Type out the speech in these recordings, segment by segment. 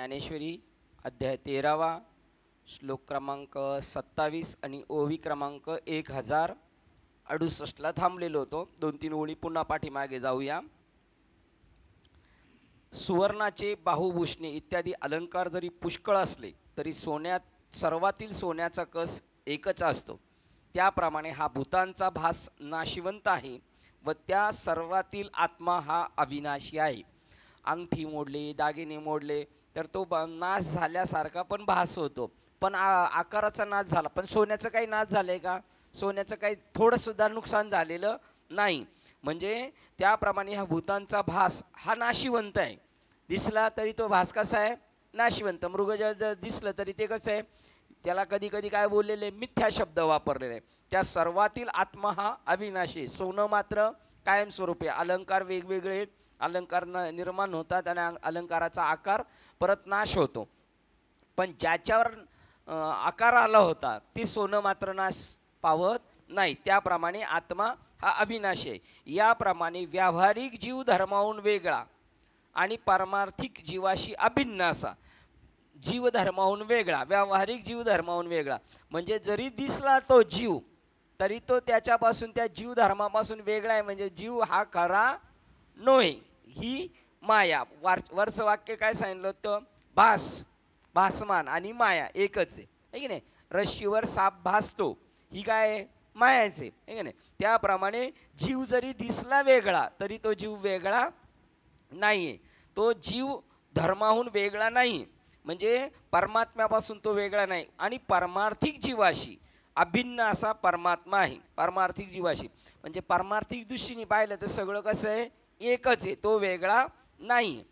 ज्ञानेश्वरी अध्याय 13वा श्लोक क्रमांक 27 आणि ओवी क्रमांक 1068 ला थांबलेलो होतो। 2-3 ओळी पुन्हा पाठीमागे जाऊया। सुवर्णाचे बाहुभूषणे इत्यादी अलंकार जरी पुष्कळ असले तरी सोन्यात सर्वातील सोन्याचा कस एकच असतो। त्याप्रमाणे हा भूतांचा भास नाशिवंत आहे व त्या सर्वातील आत्मा हा अविनाशी आहे। अंगठी मोडले, दागिने मोडले तर तो नाश झाल्यासारखा पण भास होतो, पण आकाराचा नाश झाला, पण सोन्याचं काही नाश झालंय का? सोन्याचं काही थोडं सुद्धा नुकसान झालेलं नाही। म्हणजे त्याप्रमाणे हा भूतांचा भास हा नाशिवंत आहे। दिसला तरी तो भास कसा आहे? नाशिवंत। मृग जर दिसलं तरी ते कसं आहे? त्याला कधी कधी काय बोललेले? मिथ्या शब्द वापरलेले। त्या सर्वातील आत्मा हा अविनाशी। सोनं मात्र कायमस्वरूपी। अलंकार वेगवेगळे अलंकार निर्माण होतात आणि अलंकाराचा आकार परत नाश होतो, पण ज्याच्यावर आकार आला होता ती सोनं मात्र नाश पावत नाही। त्याप्रमाणे आत्मा हा अविनाशी आहे। याप्रमाणे व्यावहारिक जीव धर्माहून वेगळा आणि पारमार्थिक जीवाशी अभिन्न असा। जीव धर्माहून वेगळा, व्यावहारिक जीव धर्माहून वेगळा म्हणजे जरी दिसला तो जीव तरी तो त्याच्यापासून, त्या जीव धर्मापासून वेगळा आहे। म्हणजे जीव हा खरा नोहे, ही माया। वरचं वाक्य काय सांगितलं होतं? भास, भासमान आणि माया एकच आहे की नाही? रश्शीवर साप भासतो, ही काय? मायाच आहे की नाही? त्याप्रमाणे जीव जरी दिसला वेगळा तरी तो जीव वेगळा नाहीये। तो जीव धर्माहून वेगळा नाही, म्हणजे परमात्म्यापासून तो वेगळा नाही आणि पारमार्थिक जीवाशी अभिन्न असा परमात्मा आहे। पारमार्थिक जीवाशी म्हणजे पारमार्थिक दृष्टीने पाहिलं तर सगळं कसं आहे? एकच आहे, तो वेगळा नाही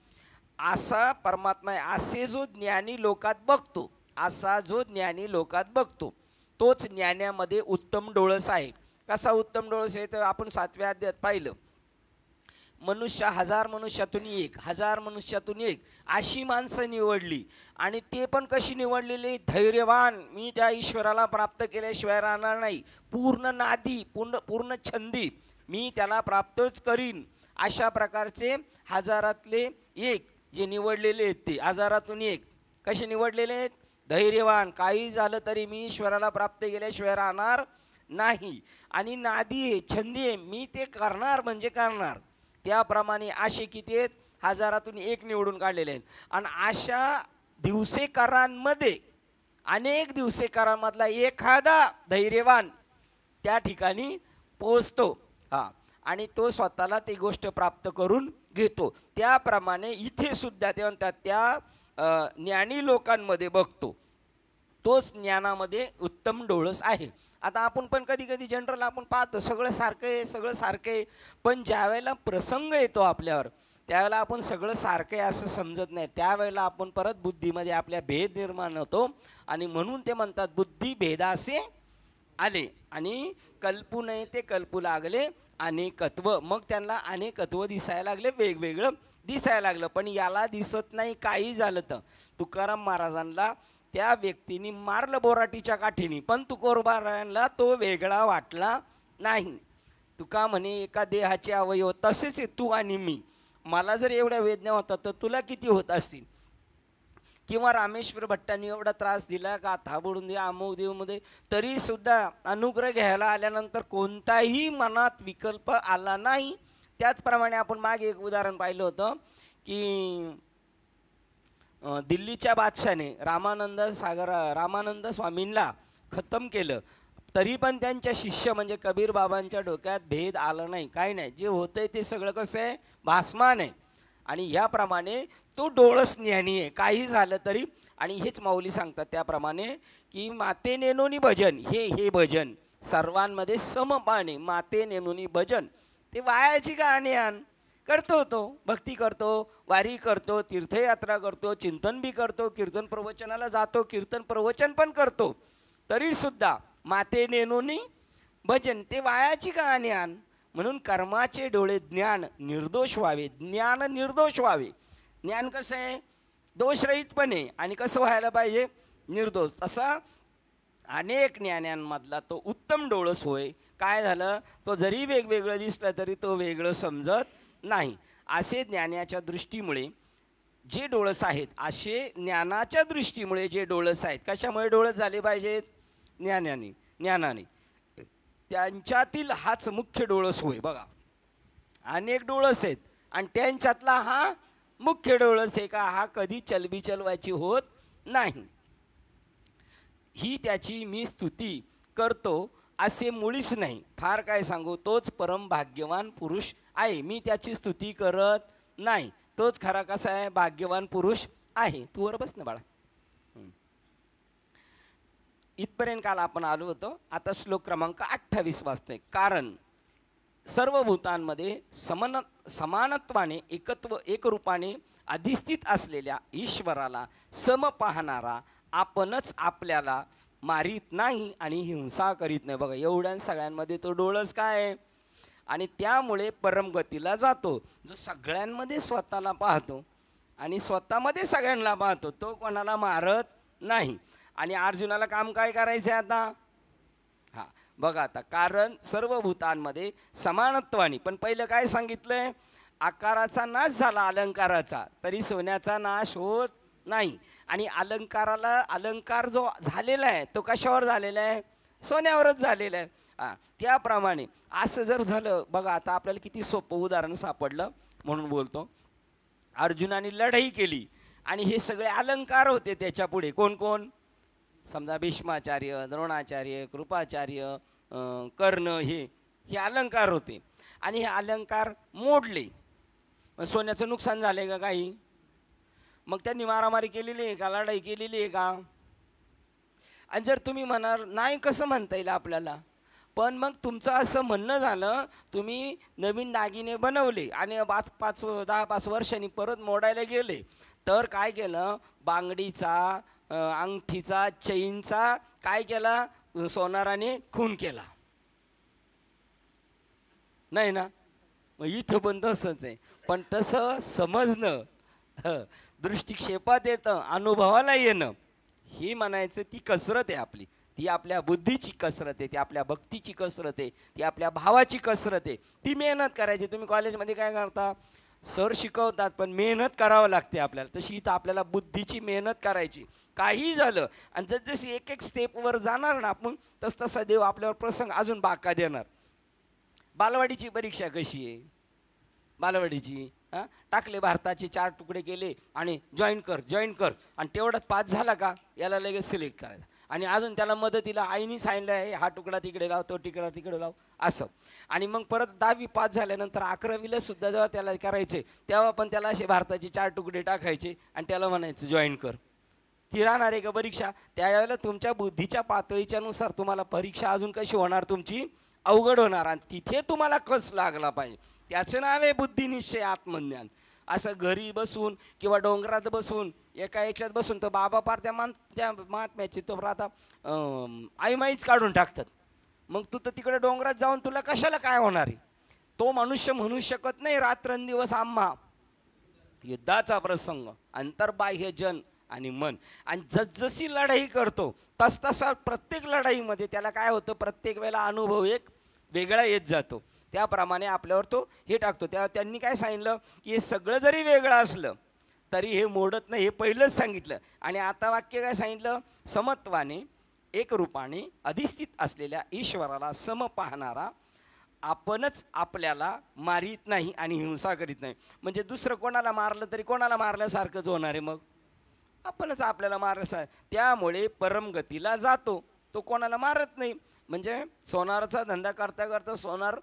असा परमात्मा आहे। असे जो ज्ञानी लोकात बघतो, असा जो ज्ञानी लोकात बघतो तोच ज्ञानामध्ये उत्तम डोळस आहे। कसा उत्तम डोळस आहे? तर आपण 7व्या अध्यायात पाहिलं, मनुष्य 1000 मनुष्यातून एक, 1000 मनुष्यातून एक अशी माणसं निवडली आणि ते पण कशी निवडलेली? धैर्यवान, मी त्या ईश्वराला प्राप्त केल्याशिवाय राहणार नाही, पूर्ण नादी, पूर्ण छंदी मी त्याला प्राप्तच करीन, अशा प्रकारचे 1000तले एक जे निवडलेले आहेत ते 1000तून एक कसे निवडलेले आहेत? धैर्यवान, काही झालं तरी मी ईश्वराला प्राप्त केल्याशिवाय राहणार नाही, आणि नादी आहे, छंदी आहे, मी ते करणार म्हणजे करणार। त्याप्रमाणे असे किती आहेत? 1000तून एक निवडून काढलेले आहेत। आणि अशा दिवसेकरांमध्ये, अनेक दिवसेकरांमधला एखादा धैर्यवान त्या ठिकाणी पोहोचतो आणि तो स्वतःला ती गोष्ट प्राप्त करून घेतो। त्याप्रमाणे इथे सुद्धा ते म्हणतात त्या ज्ञानी लोकांमध्ये बघतो तोच ज्ञानामध्ये उत्तम डोळस आहे। आता आपण पण कधी कधी जनरल आपण पाहतो सगळं सारखं आहे, सगळं सारखं आहे, पण ज्यावेळेला प्रसंग येतो आपल्यावर त्यावेळेला आपण सगळं सारखं आहे असं समजत नाही। त्यावेळेला आपण परत बुद्धीमध्ये आपल्या भेद निर्माण होतो आणि म्हणून ते म्हणतात बुद्धी भेदासे आले आणि कल्पू नये ते कल्पू लागले अनेकत्व। मग त्यांना अनेकत्व दिसायला लागले, वेगवेगळं दिसायला लागलं, पण याला दिसत नाही। काही झालं तर तुकाराम महाराजांना त्या व्यक्तीने मारलं बोराटीच्या काठीने, पण तुकोबारायांना तो वेगळा वाटला नाही। तुका म्हणे एका देहाचे अवयव तसेच आहे तू आणि मी, मला जर एवढ्या वेदना होतात तर तुला किती होत असतील? किंवा रामेश्वर भट्टांनी एवढा त्रास दिला का थाबडून दे अमुक देवमध्ये, तरी सुद्धा अनुग्रह घ्यायला आल्यानंतर कोणताही मनात विकल्प आला नाही। त्याचप्रमाणे आपण मागे एक उदाहरण पाहिलं होतं की दिल्लीच्या बादशाने रामानंद स्वामींना खतम केलं, तरी पण त्यांच्या शिष्य म्हणजे कबीर बाबांच्या डोक्यात भेद आला नाही, काही नाही। जे होतंय ते सगळं कसं आहे? भासमान आहे। आणि ह्याप्रमाणे तो डोळस ज्ञानी आहे, काही झालं तरी। आणि हेच माऊली सांगतात त्याप्रमाणे की माते नेनोनी भजन, हे भजन सर्वांमध्ये समपाने, माते नेनोनी भजन ते वायाची गाणी आण करतो, तो भक्ती करतो, वारी करतो, तीर्थयात्रा करतो, चिंतन बी करतो, कीर्तन प्रवचनाला जातो, कीर्तन प्रवचन पण करतो, तरी सुद्धा माते नेनोनी भजन ते वायाची गाणी आण। म्हणून कर्माचे डोळे ज्ञान निर्दोष व्हावे, ज्ञान निर्दोष व्हावे। ज्ञान कसं आहे? दोषरहितपणे, आणि कसं व्हायला पाहिजे? निर्दोष। तसा अनेक ज्ञानांमधला तो उत्तम डोळस होय। काय झालं? तो जरी वेगवेगळं दिसलं तरी तो वेगळं समजत नाही। असे ज्ञानाच्या दृष्टीमुळे जे डोळस आहेत असे ज्ञानाच्या दृष्टीमुळे जे डोळस आहेत, कशामुळे डोळस झाले पाहिजेत? ज्ञानाने. त्यांच्यातील हाच मुख्य डोळस होय. बघा, अनेक डोळस आहेत आणि त्यांच्यातला हा मुख्य डोळस आहे का, हा कधी चलबिचलवायची होत नाही. ही त्याची मी स्तुती करतो असे मुळीच नाही. फार काय सांगू, तोच परम भाग्यवान पुरुष आहे. मी त्याची स्तुती करत नाही, तोच खरा कसा आहे, भाग्यवान पुरुष आहे. तू वर बस ना बाळा. इथपर्यंत काल आपण आलो होतो. आता श्लोक क्रमांक 28 वाचतोय. कारण सर्व भूतांमध्ये समानत्वाने एकरूपाने अधिस्थित असलेल्या ईश्वराला सम पाहणारा आपणच आपल्याला मारित नाही आणि हिंसा करीत नाही. बघा, एवढ्या सगळ्यांमध्ये तो डोळस काय आहे आणि त्यामुळे परमगतीला जातो. जो सगळ्यांमध्ये स्वतःला पाहतो आणि स्वतःमध्ये सगळ्यांना पाहतो, तो कोणाला मारत नाही. आणि अर्जुनाला काम काय करायचं आहे आता? हां, बघा आता, कारण सर्व भूतांमध्ये समानत्वाने, पण पहिलं काय सांगितलंय? आकाराचा नाश झाला अलंकाराचा, तरी सोन्याचा नाश होत नाही. आणि अलंकार जो झालेला आहे तो कशावर झालेला आहे? सोन्यावरच झालेला आहे. त्याप्रमाणे असं जर झालं, बघा आता आपल्याला किती सोपं उदाहरण सापडलं म्हणून बोलतो. अर्जुनाने लढाई केली आणि हे सगळे अलंकार होते त्याच्या पुढे. कोण कोण? समजा भीष्माचार्य, द्रोणाचार्य, कृपाचार्य, कर्ण, हे अलंकार होते आणि हे अलंकार मोडले. सोन्याचं नुकसान झाले का काही? मग त्यांनी मारामारी केलेली आहे का, लढाई केलेली आहे का? आणि जर तुम्ही म्हणाल नाही, कसं म्हणता येईल आपल्याला, पण मग तुमचं असं म्हणणं झालं, तुम्ही नवीन दागिने बनवले आणि 10-5 वर्षांनी परत मोडायला गेले, तर काय केलं? बांगडीचा, अंगठीचा, चैनचा काय केला? सोनाराने खून केला. नाही ना? मग इथं पण तसंच आहे. पण तसं समजणं, दृष्टिक्षेपात येतं, अनुभवाला येणं, ही म्हणायचं ती कसरत आहे आपली. ती आपल्या बुद्धीची कसरत आहे, ती आपल्या भक्तीची कसरत आहे, ती आपल्या भावाची कसरत आहे. ती मेहनत करायची. तुम्ही कॉलेजमध्ये काय करता? सर शिकवतात, पण मेहनत करावं लागते आपल्याला. तशी इथं आपल्याला बुद्धीची मेहनत करायची. काही झालं आणि जसजशी एक स्टेपवर जाणार ना आपण, तसतसा देव आपल्यावर प्रसंग अजून बाका देणार. बालवाडीची परीक्षा कशी आहे? बालवाडीची टाकले, भारताचे 4 तुकडे केले आणि जॉईन कर आणि तेवढाच पास झाला का याला लगेच सिलेक्ट करायचं. आणि अजून त्याला मदतीला आईनी सांगितलं आहे, हा तुकडा तिकडे लाव, तो तुकडा तिकडे लाव, असं. आणि मग परत 10वी पास झाल्यानंतर 11वीला सुद्धा जेव्हा त्याला करायचे, तेव्हा पण त्याला असे भारताचे 4 तुकडे टाकायचे आणि त्याला म्हणायचं जॉईन कर. ती राहणार आहे का परीक्षा? त्यावेळेला तुमच्या बुद्धीच्या पातळीच्या नुसार तुम्हाला परीक्षा अजून कशी होणार? तुमची अवघड होणार. आणि तिथे तुम्हाला कस लागला पाहिजे, त्याचं नाव आहे बुद्धिनिश्चय, आत्मज्ञान. असं घरी बसून किंवा डोंगरात बसून एका याच्यात बसून तर बाबा पार त्या महात्म्याची तो आता आईमाईच काढून टाकतात. मग तू तर तिकडे डोंगरात जाऊन तुला कशाला काय होणार आहे? तो मनुष्य म्हणू शकत नाही रात्रंदिवस आम्हा युद्धाचा प्रसंग, अंतर्बाह्य जन आणि मन. आणि जसजशी लढाई करतो तसतसा प्रत्येक लढाईमध्ये त्याला काय होतं? प्रत्येक वेळेला अनुभव एक वेगळा येत जातो. त्याप्रमाणे आपल्यावर तो हे टाकतो. त्यांनी काय सांगितलं की हे सगळं जरी वेगळं असलं तरी हे मोडत नाही, हे पहिलंच सांगितलं. आणि आता वाक्य काय सांगितलं? समत्वाने एकरूपाने अधिस्थित असलेल्या ईश्वराला सम पाहणारा आपणच आपल्याला मारित नाही आणि हिंसा करीत नाही. म्हणजे दुसरं कोणाला मारलं तरी कोणाला मारल्यासारखंच होणार आहे. मग आपणच आपल्याला मारल्यासारखं, त्यामुळे परमगतीला जातो, तो कोणाला मारत नाही. म्हणजे सोनाराचा धंदा करता करता सोनार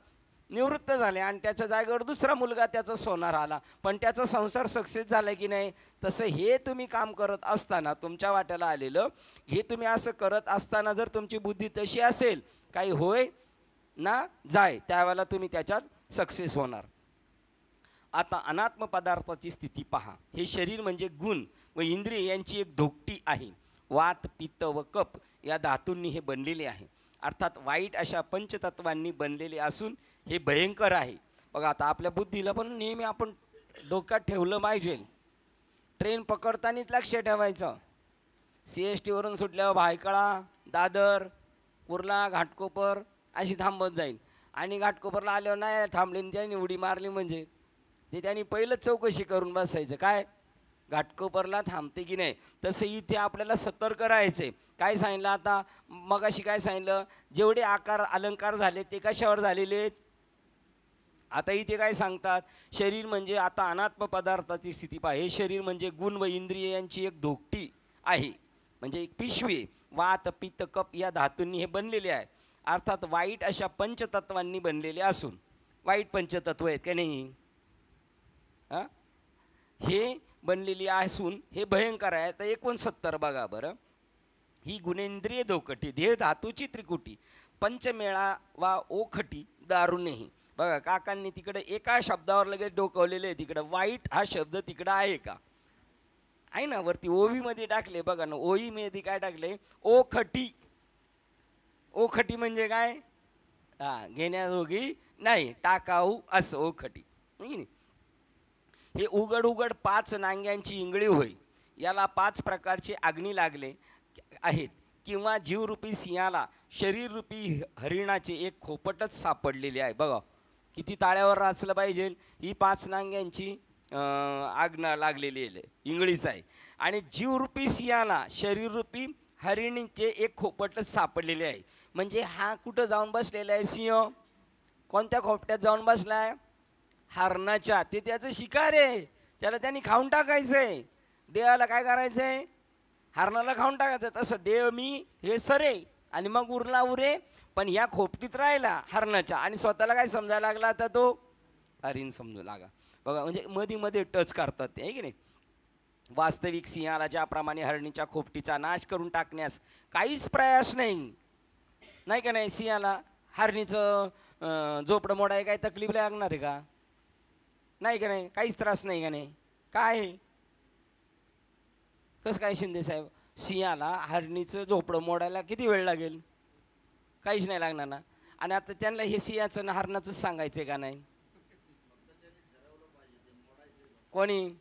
निवृत्त झाले आणि त्याच्या जागेवर दुसरा मुलगा त्याचा सोनार आला, पण त्याचा संसार सक्सेस झाला की नाही? तसं हे तुम्ही काम करत असताना तुमच्या वाट्याला आलेलं हे तुम्ही असं करत असताना जर तुमची बुद्धी तशी असेल, काही होय ना जाय, त्यावेळेला तुम्ही त्याच्यात सक्सेस होणार. आता अनात्म पदार्थाची स्थिती पहा. हे शरीर म्हणजे गुण व इंद्रिय यांची एक धोकटी आहे. वात, पित्त व कफ या धातूंनी हे बनलेले आहे. अर्थात वाईट अशा पंचतत्वांनी बनलेले असून हे भयंकर आहे. बघा आता आपल्या बुद्धीला पण नेहमी आपण डोक्यात ठेवलं पाहिजे. ट्रेन पकडतानाच लक्ष ठेवायचं. CST वरून सुटल्यावर भायखळा, दादर, कुर्ला, घाटकोपर अशी थांबत जाईल आणि घाटकोपरला आल्यावर नाही थांबले, त्यांनी उडी मारली म्हणजे ते त्यांनी पहिलंच चौकशी करून बसायचं. काय घाटकोपरला थांबते की नाही, तसं इथे आपल्याला सतर्क राहायचंय. काय सांगितलं आता मगाशी, काय सांगितलं, जेवढे आकार अलंकार झाले ते कशावर झालेले आहेत. आता इथे काय सांगतात, शरीर म्हणजे आता अनात्म पदार्थाची स्थिती पहा. हे शरीर म्हणजे गुण व इंद्रिय यांची एक धोकटी आहे, म्हणजे एक पिशवी. वात पित्त कप या धातूंनी हे बनलेले आहे, अर्थात वाईट अशा पंचतत्वांनी बनलेले असून. वाईट पंचतत्व आहेत का नाही, हे बनलेली असून हे भयंकर आहे. तर 69 बघा बरं. ही गुणेंद्रिय धोकटी देह धातूची त्रिकुटी पंचमेळा वा ओखटी दारुणेही. बघा काकांनी तिकडे एका शब्दावर लगेच डोकवलेले आहे. तिकडं वाईट हा शब्द तिकडं आहे का, आहे ना, वरती ओवीमध्ये टाकले बघा ना. ओवीमध्ये काय टाकले, ओखटी. ओखटी म्हणजे काय, घेण्याजोगी नाही, टाकाऊ असं ओखटी. हे उघड उघड 5 नांग्यांची इंगळी होय. याला 5 प्रकारचे अग्नी लागले आहेत, किंवा जीवरूपी सिंहाला शरीररूपी हरिणाचे एक खोपटच सापडलेले आहे. बघा किती ताळ्यावर राचलं पाहिजे. ही 5 नांग्यांची आज्ञा लागलेली आहे, इंगळीच आहे. आणि जीवरूपी सिंहाला शरीररूपी हरिणीचे एक खोपटच सापडलेले आहे. म्हणजे हा कुठं जाऊन बसलेला आहे सिंह, कोणत्या खोपट्यात जाऊन बसलाय, हरणाच्या. ते त्याचं शिकार आहे, त्याला त्यांनी खाऊन टाकायचंय. देवाला काय करायचंय, हरणाला खाऊन टाकायचं. तसं देव मी हे सरे आणि मग उरला उरे, पण या खोपटीत राहिला हरणाच्या आणि स्वतःला काय समजायला लागला, आता तो हरिण समजू लागा. बघा म्हणजे मध्ये मध्ये टच करतात ते, आहे की नाही. वास्तविक सिंहाला ज्याप्रमाणे हरणीच्या खोपटीचा नाश करून टाकण्यास काहीच प्रयास नाही, नाही का नाही. सिंहाला हरणीचं झोपडं मोडाय काय तकलीफ लागणार आहे का, नाही का नाही, काहीच त्रास नाही का नाही. काय कसं काय शिंदे साहेब, सिंहाला हरणीचं झोपडं मोडायला किती वेळ लागेल, काहीच नाही लागणार ना. आणि आता त्यांना हे सिंहाचं हरणाचंच सांगायचंय का नाही, कोणी,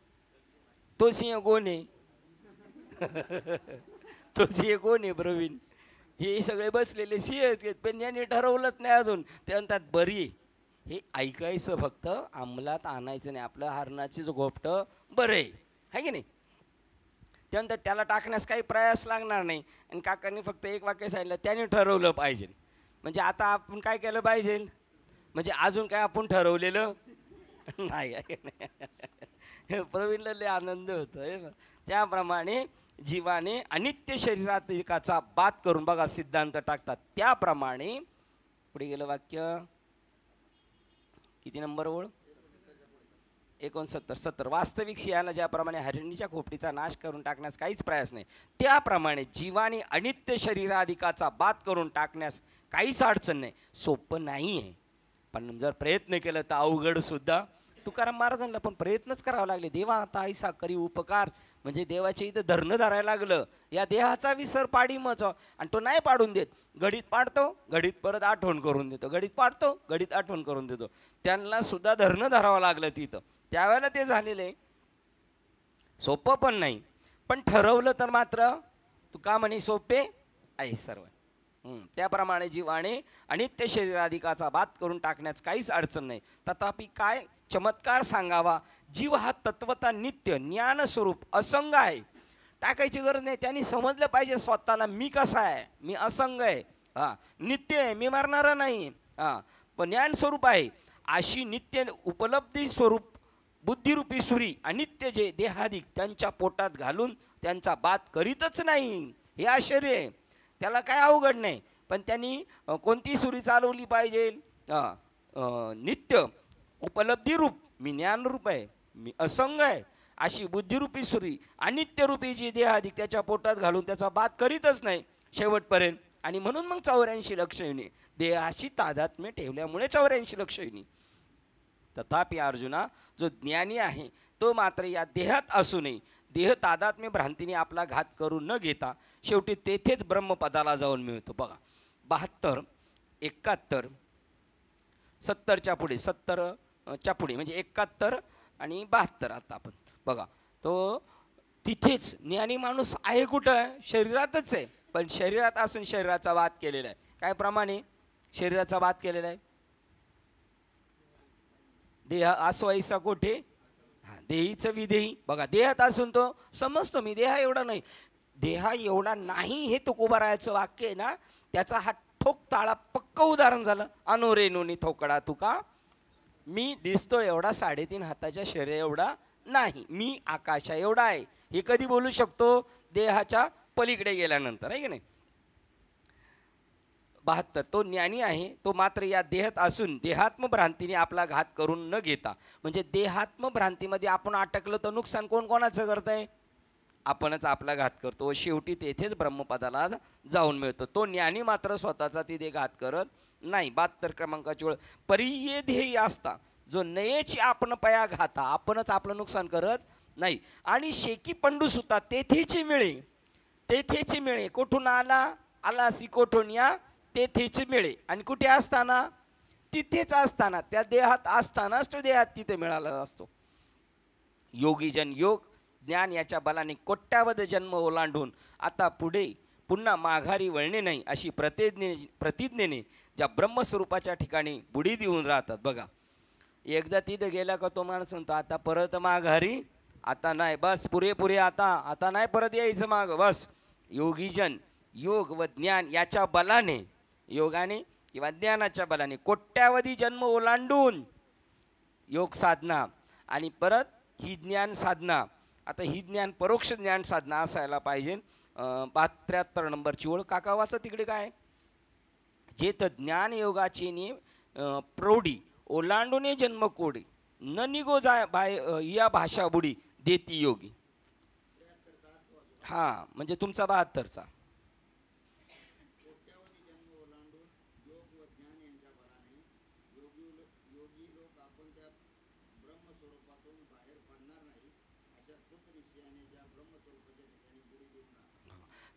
तो सिंह कोण आहे तो सिंह कोण आहे प्रवीण, हे सगळे बसलेले सिंह आहेत, पण यांनी ठरवलंच नाही अजून. त्यानंतर बरी हे ऐकायचं, फक्त अंमलात आणायचं नाही. आपलं हरणाची जो घोपटं बरं आहे की नाही. त्यानंतर त्याला टाकण्यास काही प्रयास लागणार नाही. आणि काकांनी फक्त एक वाक्य सांगितलं, त्याने ठरवलं पाहिजे. म्हणजे आता आपण काय केलं पाहिजे, म्हणजे अजून काय आपण ठरवलेलं नाही आहे. प्रवीणला लय आनंद होतो. त्याप्रमाणे जीवाने अनित्य शरीरात एकाचा बात करून बघा सिद्धांत टाकतात. त्याप्रमाणे पुढे गेलं वाक्य, किती नंबर ओळ, 69. वास्तविक सिंहाला ज्याप्रमाणे हरिणीच्या खोपटीचा नाश करून टाकण्यास काहीच प्रयास नाही, त्याप्रमाणे जीवाने अनित्य शरीराधिकाचा बात करून टाकण्यास काहीच अडचण नाही. सोपं नाही आहे, पण जर प्रयत्न केलं तर अवघड सुद्धा. तुकाराम महाराजांना पण प्रयत्नच करावे लागले. देवा आता ऐसा करी उपकार, म्हणजे देवाच्या इथं धरणं धरायला लागलं. या देहाचा विसर पाडी मच, आणि तो नाही पाडून देत. घडीत पाडतो, घडीत परत आठवण करून देतो, घडीत पाडतो, घडीत आठवण करून देतो. त्यांना सुद्धा धरणं धरावं लागलं तिथं. त्यावेळेला ते झालेले सोपं पण नाही, पण ठरवलं तर मात्र तू का म्हणे सोपे आहे सर्व. त्याप्रमाणे जीवाने अनित्य शरीराधिकाचा बात करून टाकण्यास काहीच अडचण नाही. तथापि काय चमत्कार सांगावा, जीव हा तत्वता नित्य ज्ञान स्वरूप असंग आहे. टाकायची गरज नाही, त्यांनी समजलं पाहिजे स्वतःला, मी कसा आहे, मी असंग आहे, नित्य आहे, मी मरणारा नाही, पण ज्ञान स्वरूप आहे. अशी नित्य उपलब्धी स्वरूप बुद्धिरूपी सुरी अनित्य जे देहाधिक त्यांच्या पोटात घालून त्यांचा बात करीतच नाही. हे आश्चर्य आहे. त्याला काय अवघड नाही, पण त्यांनी कोणती सुरी चालवली पाहिजे, नित्य उपलब्धी रूप, मी ज्ञानरूप आहे, मी असंग आहे, अशी बुद्धिरूपी सुरी अनित्यरूपी जी देहाधिक त्याच्या पोटात घालून त्याचा बात करीतच नाही शेवटपर्यंत. आणि म्हणून मग 84 लक्ष येणे, देहाशी तादात्म्य ठेवल्यामुळे 84 लक्ष येणे. तथापि अर्जुना, जो ज्ञानी आहे तो मात्र या देहात असूनही देह तादात्म्य भ्रांतीने आपला घात करून न घेता शेवटी तेथेच ब्रह्मपदाला जाऊन मिळतो. बघा 72, 71, 70च्या पुढे, 70च्या पुढे म्हणजे 71 आणि 72. आता आपण बघा तो तिथेच ज्ञानी माणूस आहे कुठं, शरीरातच आहे. पण शरीरात असून शरीराचा वाद केलेला आहे. काय प्रमाणे शरीराचा वाद केलेला आहे, देह असो ऐसा कोठे, देहीचं विदेही बघा, देहात असून तो समजतो मी देहा एवढा नाही, देहा एवढा नाही हे तुकोबारायाचं वाक्य आहे ना, त्याचा हा ठोक ताळा पक्क उदाहरण झालं. अनुरेनुनी थोकडा तुका, मी दिसतो एवढा 3.5 हाताच्या शरीर एवढा नाही, मी आकाशा एवढा आहे. हे कधी बोलू शकतो? देहाच्या पलीकडे गेल्यानंतर, आहे की नाही. 72 तो ज्ञानी आहे, तो मात्र या देहात असून देहात्म भ्रांतीने आपला घात करून न घेता. म्हणजे देहात्म भ्रांतीमध्ये आपण अटकलो तर नुकसान कोण कोणाचं करतंय? आपणच आपला घात करतो व शेवटी तेथेच ब्रह्मपदाला जाऊन मिळतो. तो ज्ञानी मात्र स्वतःचा तिथे घात करत नाही. 72 क्रमांकाची ओळ. परिये ध्येय असता जो नयेची आपण पया घाता, आपणच आपलं नुकसान करत नाही. आणि शेकी पंडू सुता तेथेची मिळे, तेथेची मिळे. कुठून आला? आला सी कोठून या, तेथेची मिळे. आणि कुठे असताना? तिथेच असताना, त्या देहात असतानाच तो देहात तिथे मिळाला असतो. योगीजन योग ज्ञान याच्या बलाने कोट्यावध जन्म ओलांडून आता पुढे पुन्हा माघारी वळणे नाही अशी प्रतिज्ञेने ज्या ब्रह्मस्वरूपाच्या ठिकाणी बुडी देऊन राहतात. बघा, एकदा तिथं गेला का तो माणूस म्हणतो आता परत माघारी आता नाही, बस पुरेपुरे, आता नाही परत यायचं माग, बस. योगीजन योग व ज्ञान याच्या बलाने, योगाने किंवा ज्ञानाच्या बलाने कोट्यावधी जन्म ओलांडून योग साधना आणि परत ही ज्ञान साधना. आता ही ज्ञान परोक्ष ज्ञान साधना असायला पाहिजे. 73 नंबरची ओळ. काका वाचा तिकडे काय? जेथ ज्ञान योगाची नि प्रौढी ओलांडूने जन्म कोडी न निघो जाय बाय या भाषा बुडी देती योगी. हां, म्हणजे तुमचा 72चा.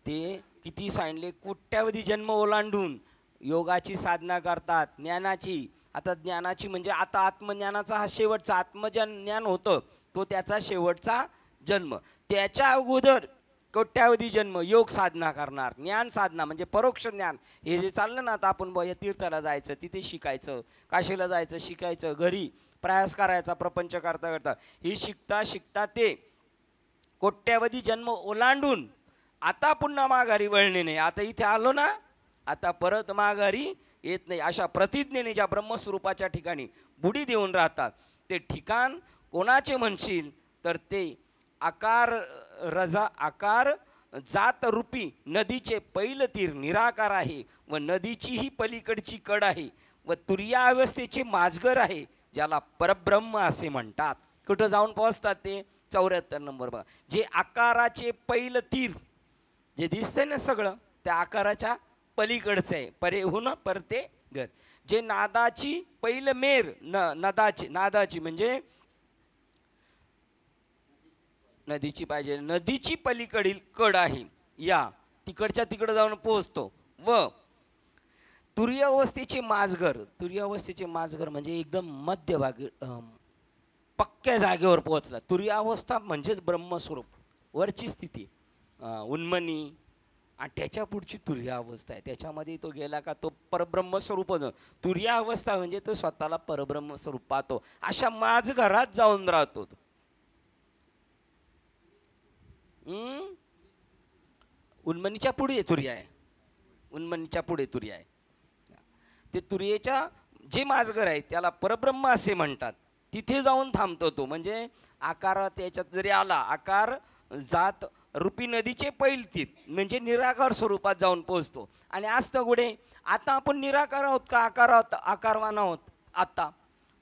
ते किती सांगले? कोट्यावधी जन्म ओलांडून योगाची साधना करतात, ज्ञानाची. आता ज्ञानाची म्हणजे आता आत्मज्ञानाचा हा शेवटचा आत्मज्ञान होतं, तो त्याचा शेवटचा जन्म. त्याच्या अगोदर कोट्यावधी जन्म योग साधना करणार, ज्ञान साधना म्हणजे परोक्ष ज्ञान. हे जे चाललं ना, आता आपण या तीर्थाला जायचं, तिथे शिकायचं, काशीला जायचं शिकायचं, घरी प्रयास करायचा प्रपंच करता करता, हे शिकता शिकता ते कोट्यावधी जन्म ओलांडून आता पुन्हा माघारी वळणे नाही. आता इथे आलो ना, आता परत माघारी येत नाही अशा प्रतिज्ञेने ज्या ब्रह्मस्वरूपाच्या ठिकाणी बुडी देऊन राहतात. ते ठिकाण कोणाचे म्हणशील तर ते आकार जात रूपी नदीचे पैल तीर निराकार आहे व नदीची ही पलीकडची कड आहे व तुर्या अवस्थेचे माजगर आहे, ज्याला परब्रह्म असे म्हणतात. कुठं जाऊन पोहोचतात ते? 74 नंबर बघा. जे आकाराचे पैल तीर जे दिसतंय ना सगळं, त्या आकाराच्या पलीकडचं आहे. परेहून परते घर. जे नादाची पैल मेर नादाची म्हणजे नदीची पाहिजे, नदीची पलीकडील कड आहे, या तिकडच्या तिकडं जाऊन पोहोचतो. व तुर्य अवस्थेचे माजगर म्हणजे एकदम मध्यभागी पक्क्या जागेवर पोहोचला. तुर्य अवस्था म्हणजेच ब्रह्मस्वरूप, वरची स्थिती, उन्मनी. आणि त्याच्या पुढची तुर्य अवस्था आहे, त्याच्यामध्ये तो गेला का तो परब्रह्मस्वरूप. तुर्य अवस्था म्हणजे तो स्वतःला परब्रह्मस्वरूप पाहतो. अशा माझघरात जाऊन राहतो. उन्मनीच्या पुढे तुर्य आहे, उन्मनीच्या पुढे तुर्य आहे. ते तुर्येच्या जे माजगर आहे त्याला परब्रह्म असे म्हणतात. तिथे जाऊन थांबतो तो. म्हणजे आकार त्याच्यात जरी आला, आकार जात रूपी नदीचे पैलतीत म्हणजे निराकार स्वरूपात जाऊन पोहोचतो. आणि असतं गुडे आता आपण निराकार आहोत का आकारवान आहोत? आता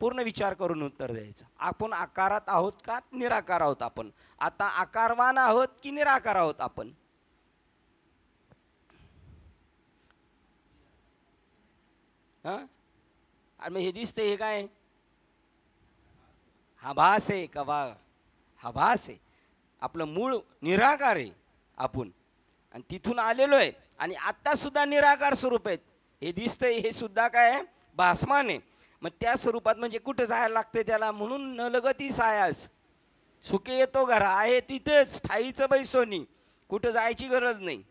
पूर्ण विचार करून उत्तर द्यायचं. आपण आकारात आहोत का निराकार आहोत? आपण आता आकारवान आहोत की निराकार आहोत आपण? हां, आणि हे दिसते हे काय? हा भास आहे का? हा भास आहे. आपलं मूळ निराकार आहे आपण, आणि तिथून आलेलो आहे. आणि आत्ता सुद्धा निराकार स्वरूप आहेत. हे दिसतंय हे सुद्धा काय आहे? भासमान आहे. मग त्या स्वरूपात म्हणजे कुठं जायला लागते त्याला? म्हणून न लगती सायास सुखे येतो घरा आहे तिथेच ठाईचं बैसोनी, कुठं जायची गरज नाही.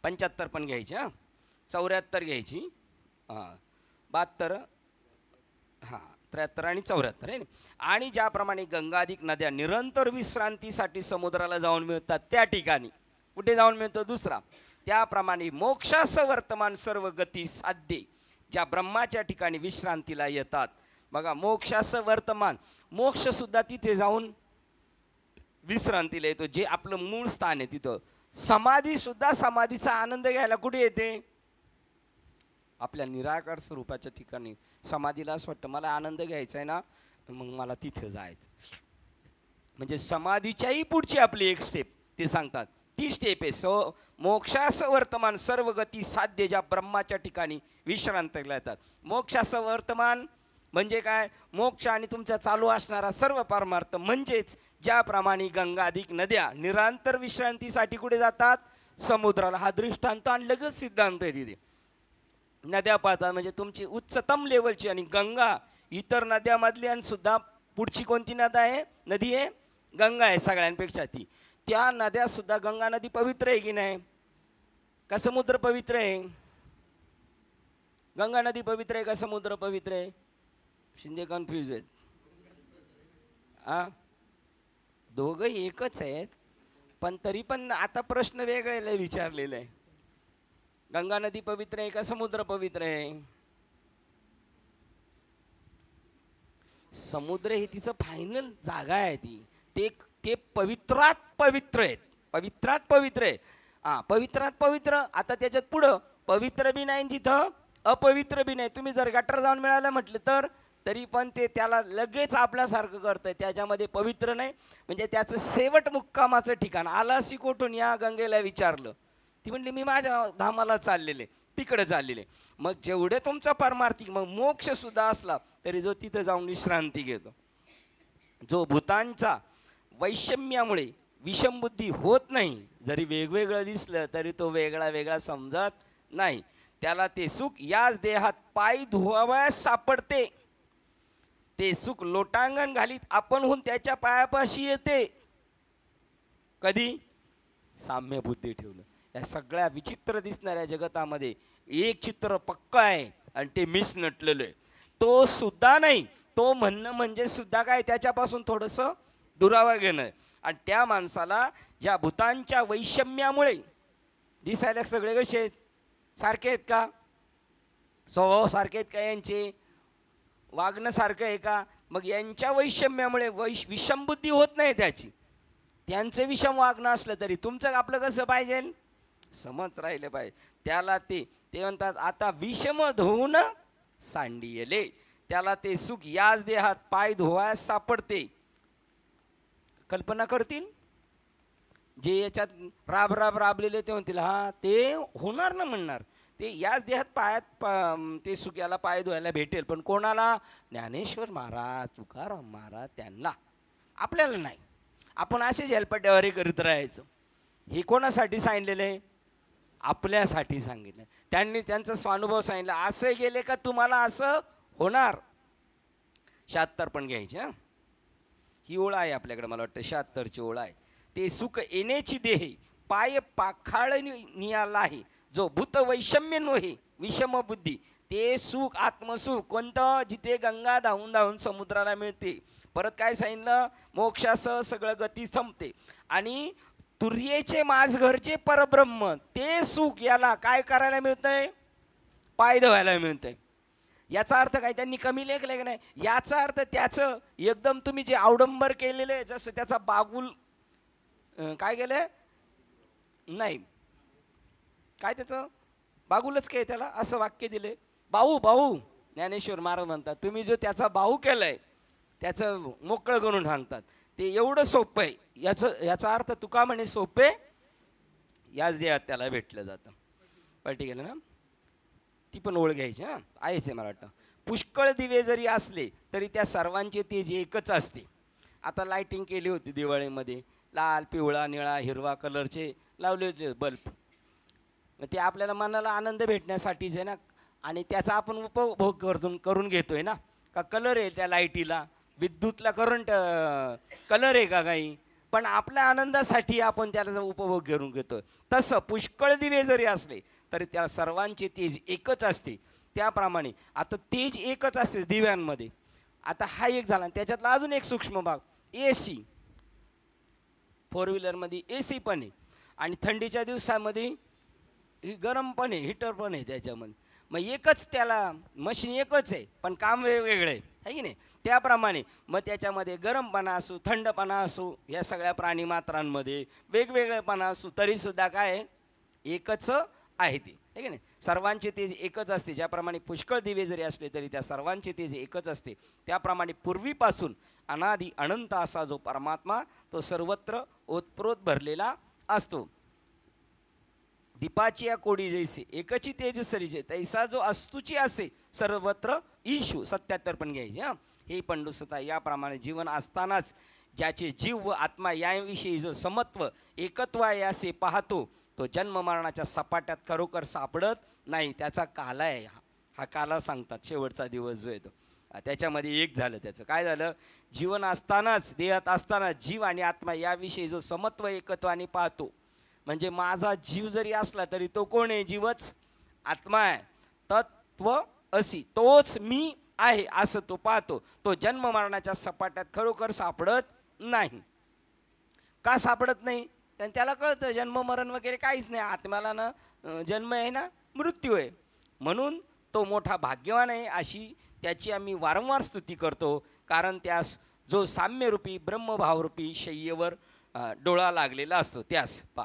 75 पण घ्यायची, हां 74 घ्यायची, हां 72, हां 73 आणि 74 आहे ना. आणि ज्याप्रमाणे गंगाधिक नद्या निरंतर विश्रांतीसाठी समुद्राला जाऊन मिळतात त्या ठिकाणी कुठे जाऊन मिळतो दुसरा, त्याप्रमाणे मोक्षाचं वर्तमान सर्व गती साध्य ज्या ब्रह्माच्या ठिकाणी विश्रांतीला येतात. बघा मोक्षाचं वर्तमान, मोक्षसुद्धा तिथे जाऊन विश्रांतीला येतो, जे आपलं मूळ स्थान आहे तिथं. समाधीसुद्धा समाधीचा आनंद घ्यायला कुठे येते, आपल्या निराकार स्वरूपाच्या ठिकाणी. समाधीला असं वाटतं मला आनंद घ्यायचा आहे ना, मग मला तिथं जायचं. म्हणजे समाधीच्याही पुढची आपली एक स्टेप ते सांगतात, ती स्टेप आहे मोक्षाचं वर्तमान सर्व गती साध्य ज्या ब्रह्माच्या ठिकाणी विश्रांतीला येतात. मोक्षाचं वर्तमान म्हणजे काय, मोक्ष आणि तुमचा चालू असणारा सर्व परमार्थ. म्हणजेच ज्याप्रमाणे गंगाधिक नद्या निरंतर विश्रांतीसाठी कुठे जातात, समुद्राला. हा दृष्टांत आणि लगेच सिद्धांत आहे तिथे. नद्या पाहतात म्हणजे तुमची उच्चतम लेवलची, आणि गंगा इतर नद्यामधली आणि सुद्धा पुढची कोणती नदी आहे, गंगा आहे सगळ्यांपेक्षा ती. त्या नद्यासुद्धा, गंगा नदी पवित्र आहे की नाही, का समुद्र पवित्र आहे? गंगा नदी पवित्र आहे का समुद्र पवित्र आहे? शिंदे कन्फ्यूज आहेत. दोघं एकच आहेत, पण तरी पण आता प्रश्न वेगळ्याला विचारलेला आहे. गंगा नदी पवित्र आहे का समुद्र पवित्र आहे? समुद्र ही तिचं फायनल जागा आहे ती. ते पवित्रात पवित्र आहेत, पवित्रात पवित्र आहे. पवित्रात पवित्र. आता त्याच्यात पुढं पवित्र बी नाही जिथं अपवित्र बी नाही. तुम्ही जर गटर जाऊन मिळालं म्हटलं तरी पण ते त्याला लगेच आपल्यासारखं करतंय. त्याच्यामध्ये पवित्र नाही म्हणजे त्याचं शेवट मुक्कामाचं ठिकाण. आलासी कोठून या गंगेला विचारलं, ती म्हणली मी माझ्या धामाला चाललेले, तिकडे चाललेले. मग जेवढे तुमचा परमार्थिक मग मोक्ष सुद्धा असला तरी जो तिथं जाऊन विश्रांती घेतो, जो भूतांचा वैषम्यामुळे विषमबुद्धी होत नाही, जरी वेगवेगळं दिसलं तरी तो वेगळा वेगळा समजत नाही, त्याला ते सुख याच देहात पाय धुवावयास सापडते. ते सुख लोटांगण घालीत आपणहून त्याच्या पायापाशी येते. कधी? साम्य बुद्धी ठेवलं. या सगळ्या विचित्र दिसणाऱ्या जगतामध्ये एक चित्र पक्का आहे आणि ते मिस नटलेलं आहे. तो सुद्धा नाही, तो म्हणणं म्हणजे सुद्धा काय, त्याच्यापासून थोडंसं दुरावा घेणं. आणि त्या माणसाला ज्या भूतांच्या वैषम्यामुळे दिसायला सगळे कसे आहेत, सारखे आहेत का, स्वभाव सारखे आहेत का, यांचे वागणं सारखं आहे का? मग यांच्या वैषम्यामुळे विषमबुद्धी होत नाही त्याची. त्यांचं विषम वागणं असलं तरी तुमचं आपलं कसं पाहिजे, समज राहिले पाहिजे. त्याला ते म्हणतात आता विषम धुवून सांडियले. त्याला ते सुख याच देहात पाय धुवायस सापडते. कल्पना करतील जे याच्यात राबलेले ते म्हणतील हा ते होणार ना, म्हणणार ते याच देहात पायात ते सुख याला पाय धुवायला भेटेल. पण कोणाला? ज्ञानेश्वर महाराज, तुकाराम महाराज त्यांना, आपल्याला नाही. आपण असेच हेलपट्यावरी करीत राहायचं. हे कोणासाठी सांगितलेलं आहे? आपल्यासाठी सांगितलं. त्यांनी त्यांचा स्वानुभव सांगितला. असे गेले का तुम्हाला असं होणार. 76 पण घ्यायचे. ही ओळ आहे आपल्याकडे, मला वाटतं 76ची ओळ आहे. ते सुख येण्याची देहे पाय पाखाळ नियाला आहे, जो भूत वैषम्य नोहे विषम बुद्धी. ते सुख आत्मसुख कोणतं? जिथे गंगा धावून धावून समुद्राला मिळते. परत काय सांगितलं? मोक्षासह सगळं गती संपते. आणि तुर्येचे माझ घरचे परब्रह्म ते सुख याला काय करायला मिळतंय? पाय धुवायला मिळतंय. याचा अर्थ काय? त्यांनी कमी लेखलं की नाही? याचा अर्थ त्याचं एकदम तुम्ही जे अवडंबर केलेलं आहे, जसं त्याचा बागुल काय केलं नाही, काय त्याचं बागुलच काय त्याला असं वाक्य दिले. भाऊ ज्ञानेश्वर महाराज म्हणतात तुम्ही जो त्याचा भाऊ केलाय त्याचं मोकळं करून सांगतात. ते एवढं सोपं आहे. याचा अर्थ तुका म्हणे सोपे याच देहात त्याला भेटलं जातं. पलटी गेलं ना, ती पण ओळ घ्यायची. आहेच आहे मला वाटतं. पुष्कळ दिवे जरी असले तरी त्या सर्वांचे तेज एकच असते. आता लाईटिंग केली होती दिवाळीमध्ये, लाल पिवळा निळा हिरवा कलरचे लावले होते बल्ब. ते आपल्याला मनाला आनंद भेटण्यासाठीच आहे ना, आणि त्याचा आपण उपभोग करून घेतोय ना. का कलर आहे त्या लाईटीला, विद्युतला करंट कलर आहे का काही, पण आपल्या आनंदासाठी आपण त्याचा उपभोग करून घेतोय. तसं पुष्कळ दिवे जरी असले तरी त्या सर्वांचे तेज एकच असते. त्याप्रमाणे आता तेज एकच असते दिव्यांमध्ये, आता हा एक झाला, त्याच्यातला अजून एक सूक्ष्म भाग AC. फोर व्हीलरमध्ये AC पण आहे आणि थंडीच्या दिवसामध्ये गरम पण आहे, हीटर पण आहे त्याच्यामध्ये. मग एकच त्याला मशीन एकच आहे पण काम वेगवेगळे आहे की नाही. त्याप्रमाणे मग त्याच्यामध्ये गरमपणा असो थंडपणा असो या सगळ्या प्राणी मात्रांमध्ये वेगवेगळेपणा असो तरीसुद्धा काय एकच आहे ते आहे की नाही. सर्वांचे तेज एकच असते. ज्याप्रमाणे पुष्कळ दिवे जरी असले तरी त्या सर्वांचे तेज एकच असते. त्याप्रमाणे पूर्वीपासून अनादि अनंत असा जो परमात्मा तो सर्वत्र ओतप्रोत भरलेला असतो. दीपाची या कोडी जैसे एकची तेज सरीजे तैसा जो अस्तुची असे सर्वत्र ईशू. 77 पण घ्यायचे हां. हे पंडुसुता याप्रमाणे जीवन असतानाच ज्याचे जीव व आत्मा याविषयी जो समत्व एकत्व आहे असे पाहतो तो जन्म मरणाच्या सपाट्यात खरोखर सापडत नाही. त्याचा काला आहे हा काला सांगतात. शेवटचा दिवस जो येतो त्याच्यामध्ये एक झालं. त्याचं काय झालं? जीवन असतानाच देहात असताना जीव आणि आत्मा याविषयी जो समत्व एकत्वाने पाहतो. म्हणजे माझा जीव जरी असला तरी तो कोण आहे? जीवच आत्मा आहे. तत्व असी तोच मी आहे असं तो पाहतो. तो जन्म मरणाच्या सपाट्यात खरोखर सापडत नाही. का सापडत नाही? कारण त्याला कळतं जन्म मरण वगैरे काहीच नाही. आत्म्याला ना जन्म आहे ना मृत्यू आहे. म्हणून तो मोठा भाग्यवान आहे अशी त्याची आम्ही वारंवार स्तुती करतो. कारण त्यास जो साम्यरूपी ब्रह्मभावरूपी शय्येवर डोळा लागलेला असतो त्यास पा.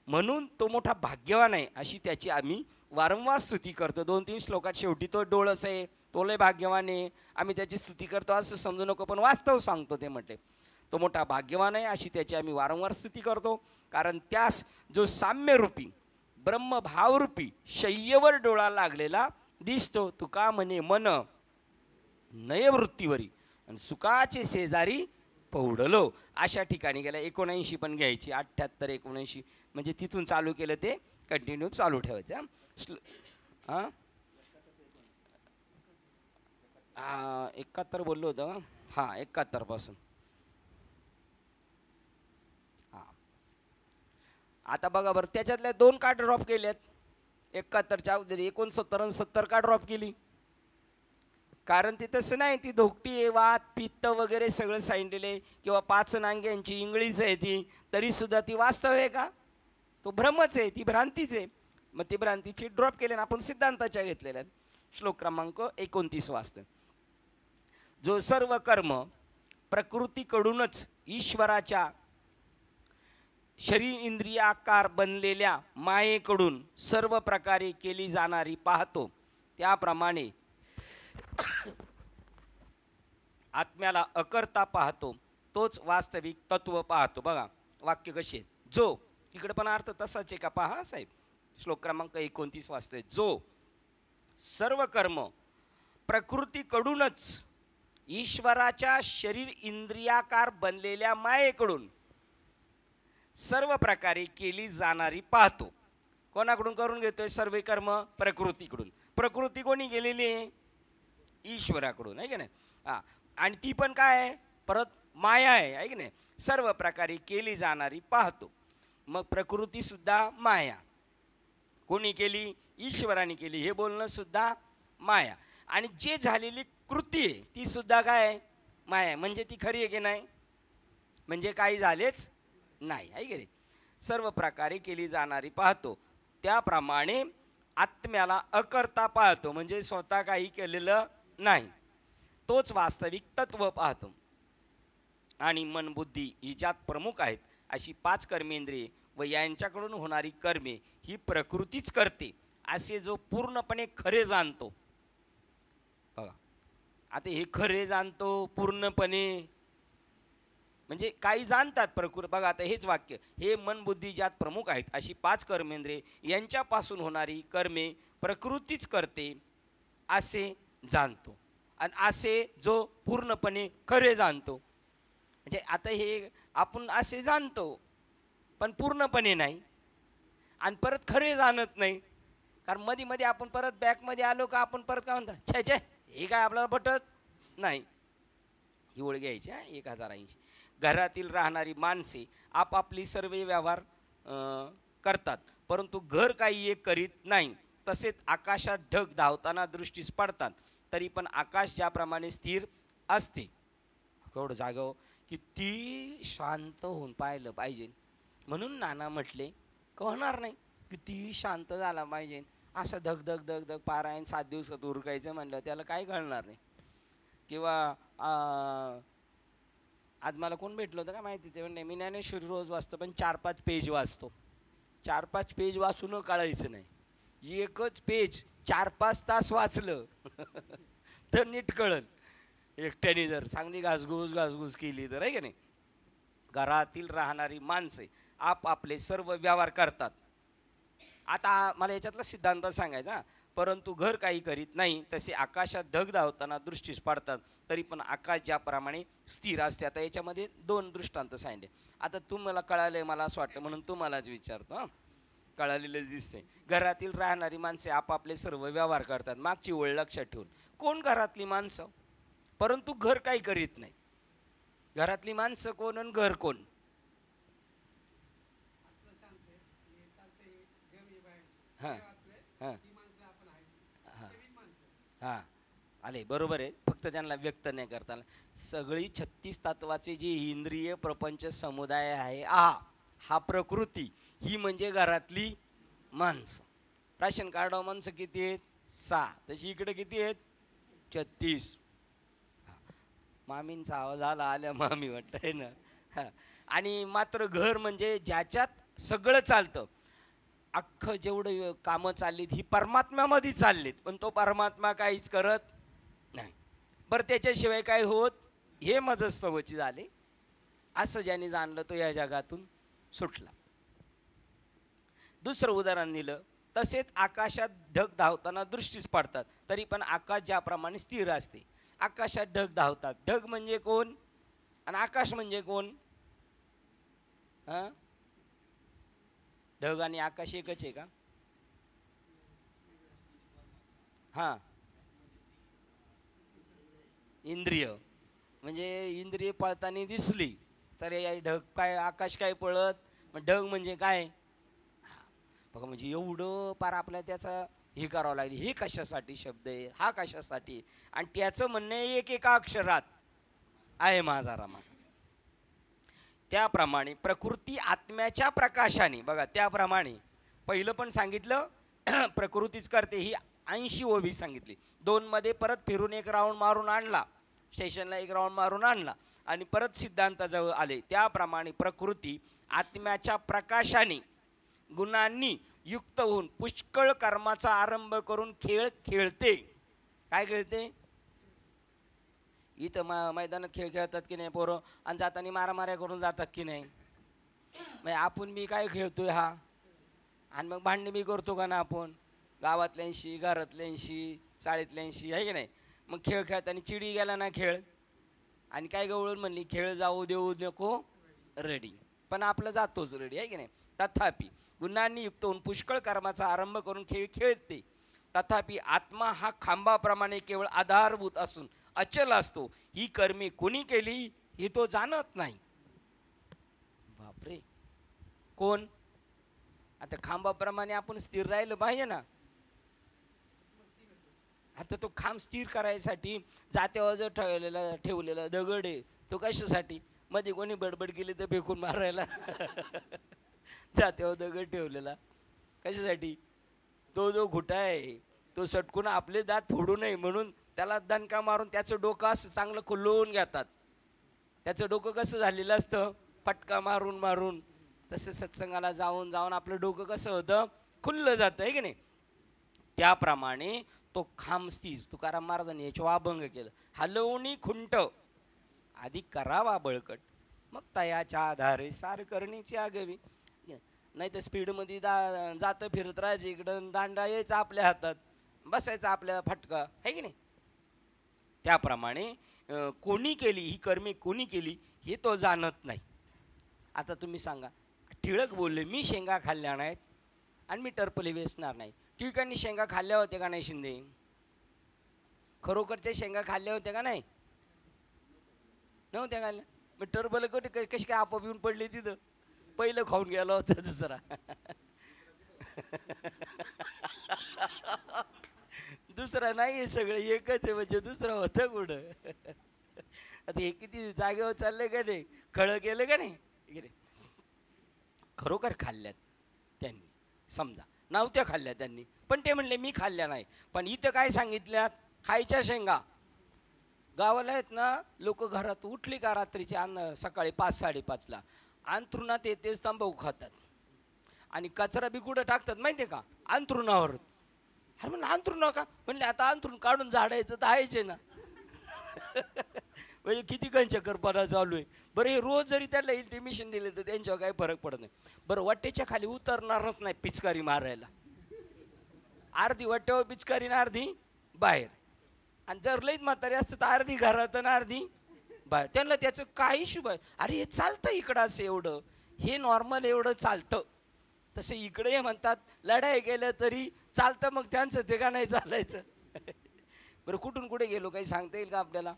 म्हणून तो मोठा भाग्यवान आहे अशी त्याची आम्ही वारंवार स्तुती करतो. 2-3 श्लोकात शेवटी तो डोळस आहे तो लय भाग्यवान आहे आम्ही त्याची स्तुती करतो असं समजू नको. पण वास्तव सांगतो ते म्हटले. तो मोठा भाग्यवान आहे अशी त्याची आम्ही वारंवार स्तुती करतो. कारण त्यास जो साम्यरूपी ब्रह्मभावरूपी शय्येवर डोळा लागलेला दिसतो. तुका म्हणे मन नयवृत्तीवरी आणि सुखाचे शेजारी पौडलो. अशा ठिकाणी गेला. 79 पण घ्यायची. 78 79 म्हणजे तिथून चालू केलं ते कंटिन्यू चालू ठेवायचं. हां 71 बोललो होतं. हां 71 पासून. हां आता बघा बरं त्याच्यातल्या 2 का ड्रॉप केल्यात. 71च्या अगोदर 69 आणि 70 का ड्रॉप केली. कारण ती तसं नाही. ती धोकटी आहे वात पित्त वगैरे सगळं सांगितलेले किंवा 5 नांग्यांची इंगळीच आहे ती तरीसुद्धा ती वास्तव आहे का? तो भ्रमच आहे. ती भ्रांतीच आहे. मग ती भ्रांतीची ड्रॉप केले ना आपण सिद्धांताच्या घेतलेल्या. श्लोक क्रमांक 29 वाचतो. जो सर्व कर्म प्रकृतीकडूनच ईश्वराच्या शरीर इंद्रियाकार बनलेल्या मायेकडून सर्व प्रकारे केली जाणारी पाहतो. त्याप्रमाणे आत्म्याला अकर्ता पाहतो तोच वास्तविक तत्व पाहतो. बघा वाक्य कसे जो इकडे पण अर्थ तसाच आहे का पहा साहेब. श्लोक क्रमांक 29 वाचतोय. जो सर्व कर्म प्रकृतीकडूनच ईश्वराच्या शरीर इंद्रियाकार बनलेल्या मायेकडून सर्व प्रकारे केली जाणारी पाहतो. कोणाकडून करून घेतोय सर्व कर्म? प्रकृतीकडून. प्रकृती कोणी केलेली आहे? ईश्वराकडून आहे की नाही. हां आणि ती पण काय आहे? परत माया आहे की नाही. सर्व प्रकारे केली जाणारी पाहतो. मग प्रकृतीसुद्धा माया. कोणी केली? ईश्वराने केली. हे बोलणं सुद्धा माया. आणि जे झालेली कृती आहे ती सुद्धा काय आहे? माया. म्हणजे ती खरी आहे की नाही? म्हणजे काही झालेच नाही आहे की नाही. सर्व प्रकारे केली जाणारी पाहतो. त्याप्रमाणे आत्म्याला अकर्ता पाहतो. म्हणजे स्वतः काही केलेलं नाही. तोच वास्तविक तत्व पाहतो. आणि मन बुद्धी ही ज्यात प्रमुख आहेत अशी 5 कर्मेंद्रिये व यांच्याकडून होणारी कर्मे ही प्रकृतीच करते असे जो पूर्णपणे खरे जाणतो. बघा आता हे खरे जाणतो पूर्णपणे म्हणजे काही जाणतात प्रकृती. बघा आता हेच वाक्य हे मन बुद्धी ज्यात प्रमुख आहेत अशी 5 कर्मेंद्रिये यांच्यापासून होणारी कर्मे प्रकृतीच करते असे जाणतो. आणि असे जो पूर्णपणे खरे जाणतो. म्हणजे आता हे आपण असे जाणतो पण पूर्णपणे नाही आणि परत खरे जाणत नाही. कारण मध्ये मध्ये आपण परत बॅकमध्ये आलो का आपण परत काय म्हणतो छे छे हे काय आपल्याला पटत नाही. ही ओळ घ्यायची. 1080. घरातील राहणारी माणसे आपापली सर्व व्यवहार करतात परंतु घर काही एक करीत नाही. तसेच आकाशात ढग धावताना दृष्टीस पडतात तरी पण आकाश ज्याप्रमाणे स्थिर असते. केवढं जागं किती शांत होऊन पाहिलं पाहिजे. म्हणून नाना म्हटले का होणार नाही, किती शांत झाला पाहिजे. असं धग धग धग धग पारायण 7 दिवसात उरकायचं म्हणलं त्याला काय कळणार नाही. किंवा आज मला कोण भेटलं होतं का माहिती, ते म्हणजे मी ज्ञानेश्वरी रोज वाचतो पण 4-5 पेज वाचतो. 4-5 पेज वाचून कळायचं नाही. एकच पेज 4-5 तास वाचलं तर नीट कळल. एकट्याने जर चांगली घासघूस केली तर, आहे की नाही. घरातील राहणारी माणसे आपापले सर्व व्यवहार करतात. आता मला याच्यातला सिद्धांत सांगायचा. परंतु घर काही करीत नाही, तसे आकाशात ढग धावताना दृष्टीस पडतात, तरी पण आकाश ज्याप्रमाणे स्थिर असते. आता याच्यामध्ये 2 दृष्टांत सांगितले. आता तुम्हाला कळालंय मला असं वाटतं म्हणून तुम्हालाच विचारतो. हां, कळालेलंच दिसते. घरातील राहणारी माणसे आपापले सर्व व्यवहार करतात. मागची ओळ लक्षात ठेवून. कोण घरातली माणसं, परंतु घर काही करीत नाही. घरातली माणसं कोण आणि घर कोण? हां हां हां आले, बरोबर आहे. फक्त त्यांना व्यक्त नाही करता आलं. सगळी 36 तत्वाचे जे इंद्रिय प्रपंच समुदाय आहे, हा प्रकृती, ही म्हणजे घरातली माणसं. राशन कार्डावर माणसं किती आहेत? 6. तशी इकडे किती आहेत? 36. मामींचा आवाज आल्या मामी वाटतंय ना. हां, आणि मात्र घर म्हणजे ज्याच्यात सगळं चालतं. अख्खं जेवढं कामं चाललीत ही परमात्म्यामध्ये चाललीत, पण तो परमात्मा काहीच करत नाही. बरं, त्याच्याशिवाय काय होत, हे मजस्तवची झाले. असं ज्याने जाणलं तो या जगातून सुटला. दुसरं उदाहरण दिलं, तसेच आकाशात ढग धावताना दृष्टीस पडतात, तरी पण आकाश ज्याप्रमाणे स्थिर असते. आकाशात ढग धावतात. ढग म्हणजे कोण आणि आकाश म्हणजे कोण? हां, ढग आणि आकाश एकच आहे का? हां, इंद्रिय म्हणजे इंद्रिय पळताना दिसली तर या ढग काय, आकाश काय पळत. मग ढग म्हणजे काय? बघा, म्हणजे एवढं पार आपल्याला त्याचा हे करावं लागेल. हे कशासाठी शब्द आहे, हा कशासाठी, आणि त्याचं म्हणणं एका अक्षरात आहे माझा रमा. त्याप्रमाणे प्रकृती आत्म्याच्या प्रकाशाने, बघा त्याप्रमाणे पहिलं पण सांगितलं प्रकृतीच करते, ही 80 ओवी सांगितली. 2 मध्ये परत फिरून 1 राऊंड मारून आणला, स्टेशनला 1 राऊंड मारून आणला आणि परत सिद्धांताजवळ आले. त्याप्रमाणे प्रकृती आत्म्याच्या प्रकाशाने गुणांनी युक्त होऊन पुष्कळ कर्माचा आरंभ करून खेळ खेळते. काय खेळते? इथं मैदानात खेळ खेळतात की नाही पोरं, आणि जाताना मारामाऱ्या करून जातात की नाही. मग आपण मी काय खेळतोय हा, आणि मग भांडणी बी करतो का ना आपण, गावातल्यांशी, घरातल्यांशी, शाळेतल्यांशी, आहे की नाही. मग खेळ खेळताना चिडी गेला ना खेळ, आणि काय गवळून म्हणली खेळ जाऊ देऊ नको रेडी, पण आपलं जातोच रेडी, आहे की नाही. तथापि गुणांनी युक्त होऊन पुष्कळ कर्माचा आरंभ करून खेळ खेळते. तथापि आत्मा हा खांबाप्रमाणे केवळ आधारभूत असून अचल असतो. ही कर्मे कोणी केली हे तो जाणत नाही. बापरे, कोण? आता खांबाप्रमाणे आपण स्थिर राहिलं पाहिजे ना. आता तो खांब स्थिर करायसाठी जात्यावर जर ठेवलेला दगड आहे, तो कशासाठी? मध्ये कोणी बडबड केली तर फेकून मारायला जात्यावर दगड ठेवलेला कशासाठी? तो जो घुटा आहे तो सटकून आपले दात फोडू नये म्हणून त्याला दणका मारून त्याचं डोकं असं चांगलं खुलवून घेतात. त्याचं डोकं कसं झालेलं असतं, फटका मारून मारून. तसं सत्संगाला जाऊन जाऊन आपलं डोकं कसं होतं, खुललं जातं, आहे की नाही. त्याप्रमाणे तो खांब स्थिर. तुकाराम महाराजांनी याच्यावर अभंग केलं, हलवणी खुंट आधी करावा बळकट, मग तयाच्या आधारे सार करण्याची आगवी. नाही तर स्पीडमध्ये जातं फिरत राहायचं, इकडं दांडा यायचा आपल्या हातात, बसायचा आपल्या फटका, आहे की नाही. त्याप्रमाणे कोणी केली ही कर्मे, कोणी केली हे तो जाणत नाही. आता तुम्ही सांगा, टिळक बोलले मी शेंगा खाल्ल्या नाहीत आणि मी टरपले वेचणार नाही. टिळकांनी शेंगा खाल्ल्या होत्या का नाही शिंदे? खरोखरच्या शेंगा खाल्ल्या होत्या का नाही? नव्हत्या खाल्ल्या. मग टरपले कुठे कशी काय आपोआप येऊन पडले तिथं? पहिलं खाऊन गेला होता दुसरा. दुसरा नाही, सगळं एकच आहे, म्हणजे दुसरं होतं कुठं? आता हे किती जागेवर चालले का नाही, खळं केलं का नाही, खरोखर खाल्ल्यात त्यांनी, समजा नव्हत्या खाल्ल्या त्यांनी, पण ते म्हणले मी खाल्ल्या नाही. पण इथं काय सांगितल्यात, खायच्या शेंगा. गावाला आहेत ना लोक, घरात उठली का रात्रीचे सकाळी 5-5:30ला अंथरुणात येतेच तंबाखू खातात आणि कचरा बी कुठं टाकतात माहिती आहे का, अंथरुणावर. अरे म्हणलं अंथरुण का, म्हणले आता अंथरुण काढून झाडायचं तर आहेचे ना. म्हणजे किती कंचकरपणा चालू आहे. बरं हे रोज जरी त्याला इंटिमेशन दिले तर त्यांच्यावर काही फरक पडत नाही. बरं वाटेच्या खाली उतरणारच नाही पिचकारी मारायला, अर्धी वाट्यावर पिचकारी ना अर्धी बाहेर. आणि जर लईच म्हातारी असतं तर अर्धी घरात आणि अर्धी बाहेर. त्यांना त्याचं काही शुभ आहे. अरे हे चालतं इकडं असं, एवढं हे नॉर्मल एवढं चालतं. तसं इकडे म्हणतात लढाई गेल्या तरी चालतं, मग त्यांचं ते का नाही चालायचं. बरं कुठून कुठे गेलो काही सांगता येईल का आपल्याला.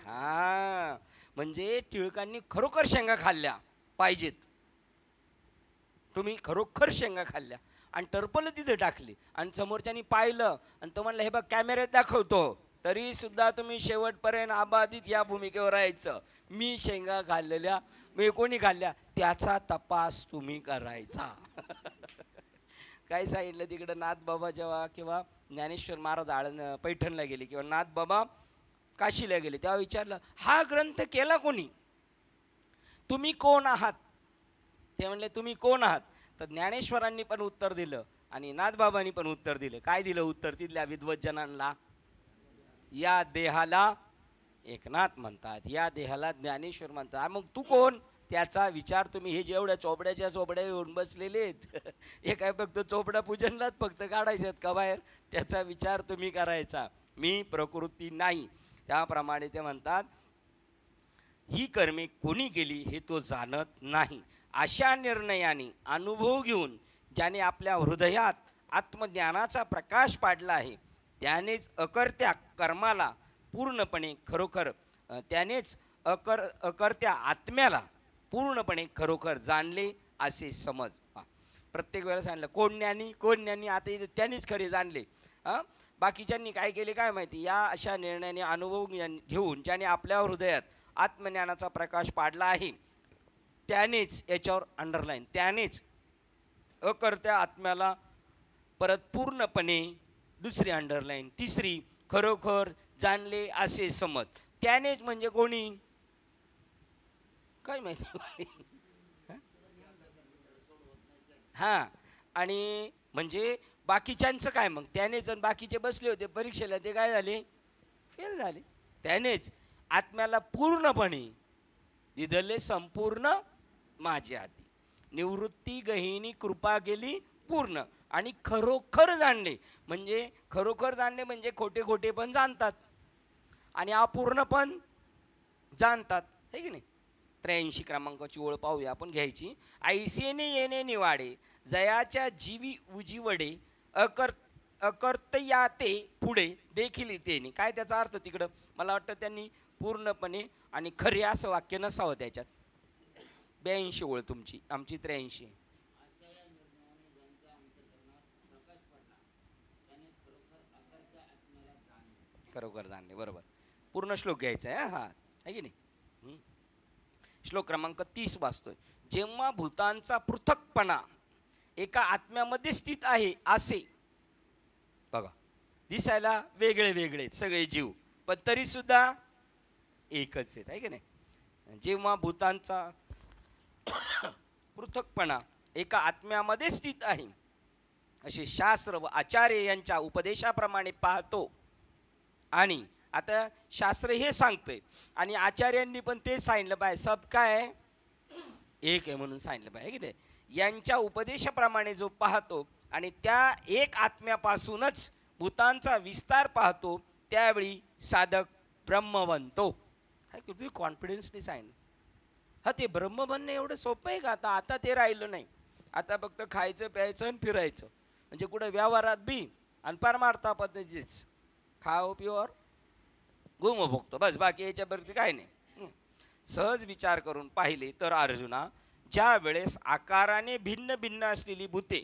हा म्हणजे टिळकांनी खरोखर शेंगा खाल्ल्या पाहिजेत. तुम्ही खरोखर शेंगा खाल्ल्या आणि टरपलं तिथे टाकली आणि समोरच्यानी पाहिलं आणि तो म्हणलं हे बघ कॅमेऱ्यात दाखवतो, तरी सुद्धा तुम्ही शेवटपर्यंत अबाधित या भूमिकेवर राहायचं. मी शेंगा खाल्लेल्या, मी कोणी खाल्ल्या त्याचा तपास तुम्ही करायचा. काय सांगितलं तिकडं नाथबाबा जेव्हा किंवा ज्ञानेश्वर महाराज पैठणला गेले किंवा नाथबाबा काशीला गेले तेव्हा विचारलं हा ग्रंथ केला कोणी, तुम्ही कोण आहात. ते म्हणले तुम्ही कोण आहात. तर ज्ञानेश्वरांनी पण उत्तर दिलं आणि नाथबाबांनी पण उत्तर दिलं. काय दिलं उत्तर तिथल्या विद्वज्जनांना, या देहाला एकनाथ म्हणतात, या देहाला ज्ञानेश्वर म्हणतात. मग तू कोण, त्याचा विचार तुम्ही, हे जेवढ्या चोपड्याच्या चोपड्या येऊन बसलेले आहेत, हे काय फक्त चोपडा पूजनलाच फक्त काढायचे का बाहेर, त्याचा विचार तुम्ही करायचा. मी प्रकृती नाही. त्याप्रमाणे ते म्हणतात ही कर्मे कोणी केली हे तो जाणत नाही. अशा निर्णयाने अनुभव घेऊन ज्याने आपल्या हृदयात आत्मज्ञानाचा प्रकाश पाडला आहे त्यानेच अकर्त्या कर्माला पूर्णपणे खरोखर, त्यानेच अकर्त्या आत्म्याला पूर्णपणे खरोखर जाणले असे समज. प्रत्येक वेळेला सांगितलं कोण ज्ञानी कोण ज्ञानी, आता इथे त्यांनीच खरे जाणले. बाकीच्यांनी काय केले काय माहिती. या अशा निर्णयाने अनुभव घेऊन ज्याने आपल्या हृदयात आत्मज्ञानाचा प्रकाश पाडला आहे त्यानेच, याच्यावर अंडरलाईन, त्यानेच अकर्त्या आत्म्याला परत पूर्णपणे, दुसरी अंडरलाईन, तिसरी खरोखर जाणले असे समज. त्यानेच म्हणजे कोणी काय माहिती. हां आणि म्हणजे बाकीच्यांचं काय, मग त्याने जण बाकीचे बसले होते परीक्षेला ते काय झाले, फेल झाले. त्यानेच आत्म्याला पूर्णपणे दिधले संपूर्ण माझ्या हाती, निवृत्ती गहिनी कृपा केली पूर्ण. आणि खरोखर जाणले म्हणजे, खरोखर जाणले म्हणजे खोटे खोटे पण जाणतात आणि अपूर्ण पण जाणतात, है की नाही. 83 क्रमांकाची ओळ पाहूया आपण घ्यायची. ऐसेने येणे निवाडे जयाच्या जीवी उजीवडे अकर्तयाते पुढे देखील तेने. काय त्याचा अर्थ तिकडं मला वाटतं त्यांनी पूर्णपणे आणि खरे असं वाक्य नसावं त्याच्यात. 82 ओळ तुमची, आमची 83. खरोखर जाणले, बरोबर. पूर्ण श्लोक घ्यायचा आहे हा, आहे की नाही. श्लोक क्रमांक 30 वाचतोय. जेव्हा भूतांचा पृथकपणा एका आत्म्यामध्ये स्थित आहे असे, बघा दिसायला वेगळे वेगळे सगळे जीव पण तरी सुद्धा एकच आहेत, आहे की नाही. जेव्हा भूतांचा पृथकपणा एका आत्म्यामध्ये स्थित आहे असे शास्त्र व आचार्य यांच्या उपदेशाप्रमाणे पाहतो. आणि आता शास्त्र हे सांगतंय आणि आचार्यांनी पण ते सांगितलं पाहिजे, सब काय एक आहे म्हणून सांगितलं पाहिजे की नाही. यांच्या उपदेशाप्रमाणे जो पाहतो आणि त्या एक आत्म्यापासूनच भूतांचा विस्तार पाहतो त्यावेळी साधक ब्रह्म बनतो. किती कॉन्फिडन्सने सांगितलं. हा ते ब्रह्म बनणं एवढं सोपं आहे का. आता ते राहिलं नाही. आता फक्त खायचं प्यायचं आणि फिरायचं म्हणजे कुठं व्यवहारात बी आणि परमार्था पद्धतीच खाओ प्युअर गुम भोगतो बस, बाकी याच्यावरती काय नाही. सहज विचार करून पाहिले तर अर्जुना, ज्या वेळेस आकाराने भिन्न भिन्न असलेली भूते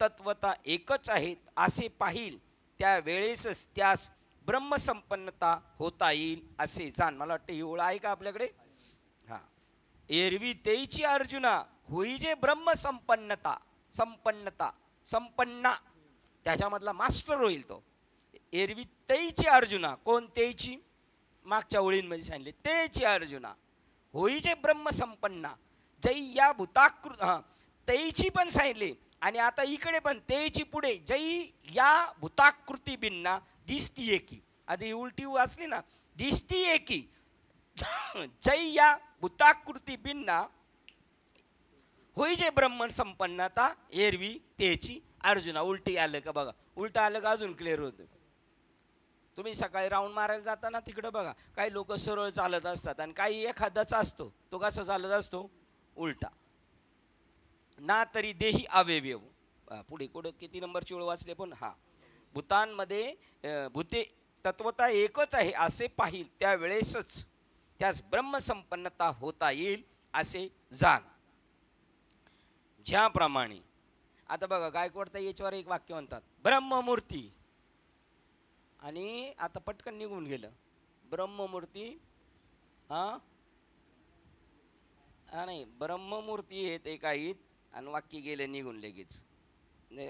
तत्वता एकच आहेत असे पाहिल त्यावेळेसच त्यास ब्रह्मसंपन्नता होता येईल असे जाण. मला वाटतं ही ओळ आहे का आपल्याकडे? हा. एरवी तेची अर्जुना होई जे ब्रह्मसंपन्नता, संपन्नता संपन्ना, त्याच्यामधला मास्टर होईल तो. एरवी तेची अर्जुना, कोण तेची? मागच्या ओळींमध्ये सांगितले तेची अर्जुना होई जे ब्रह्मसंपन्ना जै या भूताकृत, हा तेची पण सांगितले. आणि आता इकडे पण तेची पुढे जै या भूताकृती भिन्ना दिसती एकी. आता ही उलटी वाचली ना, दिसती एकी जै या भूताकृती भिन्ना होई जे ब्रह्म संपन्नता एरवी तेची अर्जुना. उलटी आलं का बघा, उलट आलं का अजून क्लिअर होतं. तुम्ही सकाळी राऊंड मारायला जाताना तिकडे बघा, काही लोक सरळ चालत असतात आणि काही एखादाच असतो तो कसा चालत असतो, उलटा. ना तरी देही अवयव. पुढे कुठं किती नंबरची ओळ वाचले पण, हा भूतांमध्ये भूते तत्वता एकच आहे असे पाहिल त्यावेळेसच त्यास ब्रह्मसंपन्नता होता येईल असे जाण. ज्याप्रमाणे आता बघा गायकवाड याच्यावर एक वाक्य म्हणतात, ब्रह्ममूर्ती, आणि आता पटकन निघून गेलं ब्रह्ममूर्ती. हा नाही, ब्रह्ममूर्ती हे ते काही आणि वाक्य गेले निघून लगेच.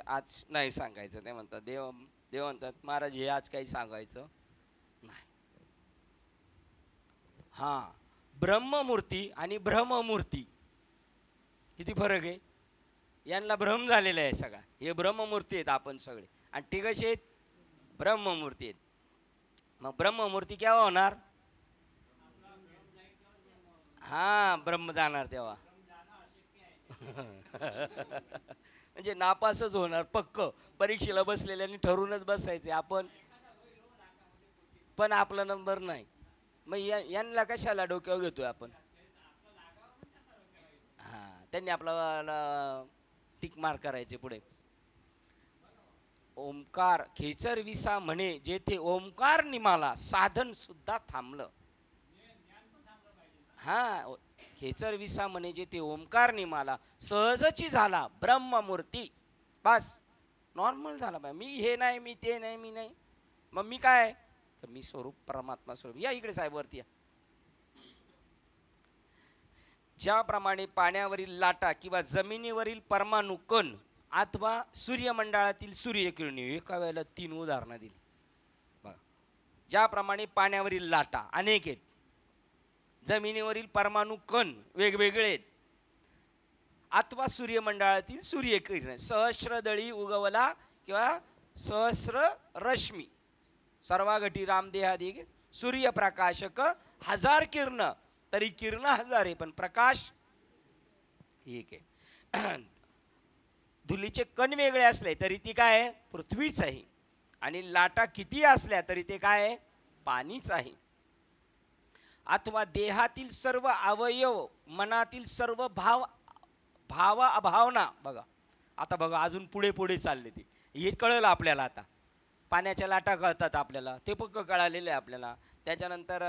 आज नाही सांगायचं ते म्हणतात. देव म्हणतात महाराज हे आज काही सांगायचं नाही. हा, ब्रह्ममूर्ती आणि ब्रह्ममूर्ती किती फरक आहे. यांना भ्रम झालेला आहे सगळा. हे ब्रह्ममूर्ती आहेत आपण सगळे, आणि ते कसे आहेत, ब्रह्ममूर्ती आहेत. मग ब्रह्ममूर्ती केव्हा होणार? हा, ब्रह्म जाणार तेव्हा. म्हणजे नापासच होणार पक्क. परीक्षेला बसलेल्यानी ठरूनच बसायचे आपण, पण आपला नंबर नाही. मग यांना कशाला डोक्यावर घेतोय आपण? हा, त्यांनी आपला टिक मार्क करायचे पुढे. ओंकार खेचर विसा म्हणे जेथे ओंकार निमाला साधन सुद्धा थांबलं. हा, खेचर विसा म्हणे जेथे ओंकार निमाला सहजची झाला ब्रह्ममूर्ती. बस नॉर्मल झाला पाहिजे. मी हे नाही, मी ते नाही, मी नाही. मग मी काय? तर मी स्वरूप परमात्मा स्वरूप. या इकडे साहेब वरती या. ज्याप्रमाणे पाण्यावरील लाटा किंवा जमिनीवरील परमाणु कण अथवा सूर्यमंडळातील सूर्यकिरणी, एका वेळेला 3 उदाहरणं दिली बघा. ज्याप्रमाणे पाण्यावरील लाटा अनेक आहेत, जमिनीवरील परमाणु कण वेगवेगळे आहेत, अथवा सूर्यमंडळातील सूर्यकिरण सहस्रदळी उगवला किंवा सहस्र रश्मी सर्वाघटी रामदेहादी सूर्यप्रकाशक 1000 किरण, तरी किरण 1000 आहे पण प्रकाश एक आहे. धुलीचे कण वेगळे असले तरी ती काय आहे, पृथ्वीच आहे. आणि लाटा किती असल्या तरी ते काय आहे, पाणीच आहे. अथवा देहातील सर्व अवयव, मनातील सर्व भाव अभावना. बघा आता बघा अजून पुढे पुढे चालले ते, हे कळलं आपल्याला. आता पाण्याच्या लाटा कळतात आपल्याला, ते पक्क कळालेले आहे आपल्याला. त्याच्यानंतर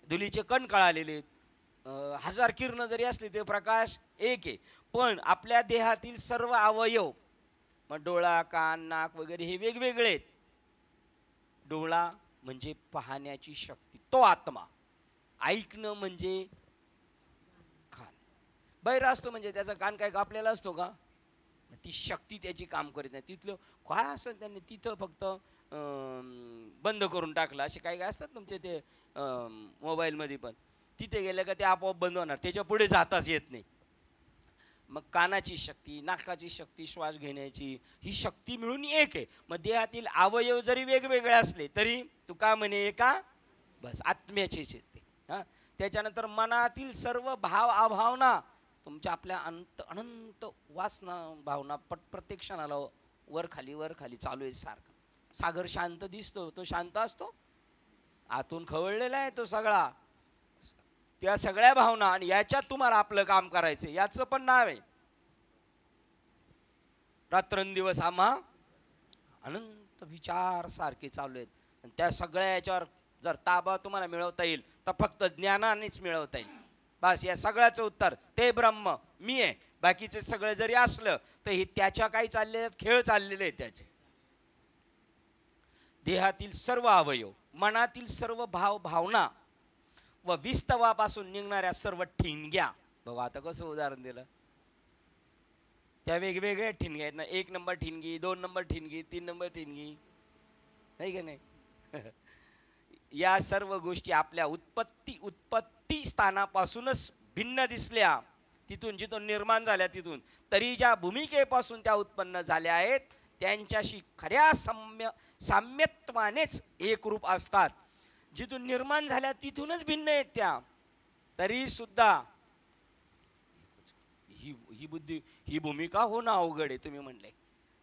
धुलीचे कण कळालेले, 1000 किरण जरी असले ते प्रकाश एक आहे. पण आपल्या देहातील सर्व अवयव, मग डोळा, कान, नाक वगैरे हे वेगवेगळे आहेत. डोळा म्हणजे पाहण्याची शक्ती, तो आत्मा. ऐकणं म्हणजे कान. बहिरा असतो म्हणजे त्याचा कान काय कापलेला असतो का? ती शक्ती त्याची काम करीत नाही. तिथलं काय असेल त्यांनी तिथं फक्त बंद करून टाकलं. असे काही काय असतात तुमचे ते मोबाईलमध्ये पण, तिथे गेलं का ते आपोआप बंद होणार, त्याच्या पुढे जाताच येत नाही. मग कानाची शक्ती, नाकाची शक्ती, श्वास घेण्याची, ही शक्ती मिळून एक आहे. मग देहातील अवयव जरी वेगवेगळे असले तरी तू का म्हणे एका, बस आत्म्याचेच येते. हां, त्याच्यानंतर मनातील सर्व भाव अभावना, तुमच्या आपल्या अनंत वासना भावना प्रत्येक क्षणाला वर खाली चालू आहे सारखं. सागर शांत दिसतो, तो शांत असतो, आतून खवळलेला आहे तो सगळा, त्या सगळ्या भावना. आणि याच्यात तुम्हाला आपलं काम करायचं, याचं पण नाव आहे रात्रंदिवस आम्हा अनंत विचार सारखे चालू आहेत. आणि त्या सगळ्या याच्यावर जर ताबा तुम्हाला मिळवता येईल तर फक्त ज्ञानानेच मिळवता येईल. बस या सगळ्याचं उत्तर ते ब्रह्म मी आहे. बाकीचे सगळं जरी असलं तर हे त्याच्या काही चाललेले खेळ चाललेले आहेत त्याचे. देहातील सर्व अवयव, मनातील सर्व भाव भावना व विस्तवापासून निघणाऱ्या सर्व ठिणग्या. बघा आता कसं उदाहरण दिलं. त्या वेगवेगळ्या ठिणग्या आहेत ना, 1 नंबर ठिणगी, 2 नंबर ठिणगी, 3 नंबर ठिणगी, नाही का नाही. या सर्व गोष्टी आपल्या उत्पत्ती स्थानापासूनच भिन्न दिसल्या, तिथून जिथून निर्माण झाल्या तिथून, तरी ज्या भूमिकेपासून त्या उत्पन्न झाल्या आहेत त्यांच्याशी खऱ्या साम्यत्वानेच एकरूप असतात. जिथून निर्माण झाल्या तिथूनच भिन्न आहेत त्या, तरी सुद्धा ही बुद्धी, ही भूमिका होणं अवघड आहे. तुम्ही म्हणले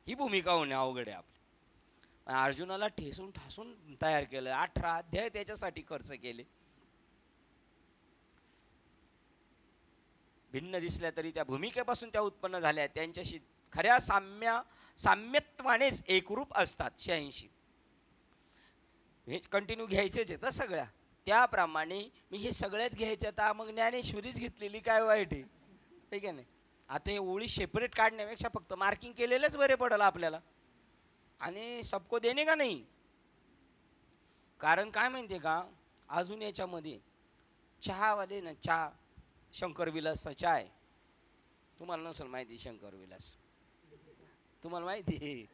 ही भूमिका होणं अवघड आहे आपल्या. अर्जुनाला ठेसून ठासून तयार केलं, 18 अध्याय त्याच्यासाठी खर्च केले. भिन्न दिसल्या तरी त्या भूमिकेपासून त्या उत्पन्न झाल्या, त्यांच्याशी खऱ्या साम्यत्वानेच एकरूप असतात. 86 हे कंटिन्यू घ्यायचेच आहे तर सगळ्या. त्याप्रमाणे मी हे सगळ्यात घ्यायच्या, तर मग ज्ञानेश्वरीच घेतलेली काय वाईट आहे, ठीक आहे नाही. आता हे ओळी सेपरेट काढण्यापेक्षा फक्त मार्किंग केलेलेच बरे पडेल आपल्याला, आणि सबको देणे का नाही. कारण काय माहिती आहे का, अजून याच्यामध्ये चहावाले ना, चहा शंकर विलासचा चहा आहे. तुम्हाला नसेल माहिती शंकर विलास, तुम्हाला माहिती आहे.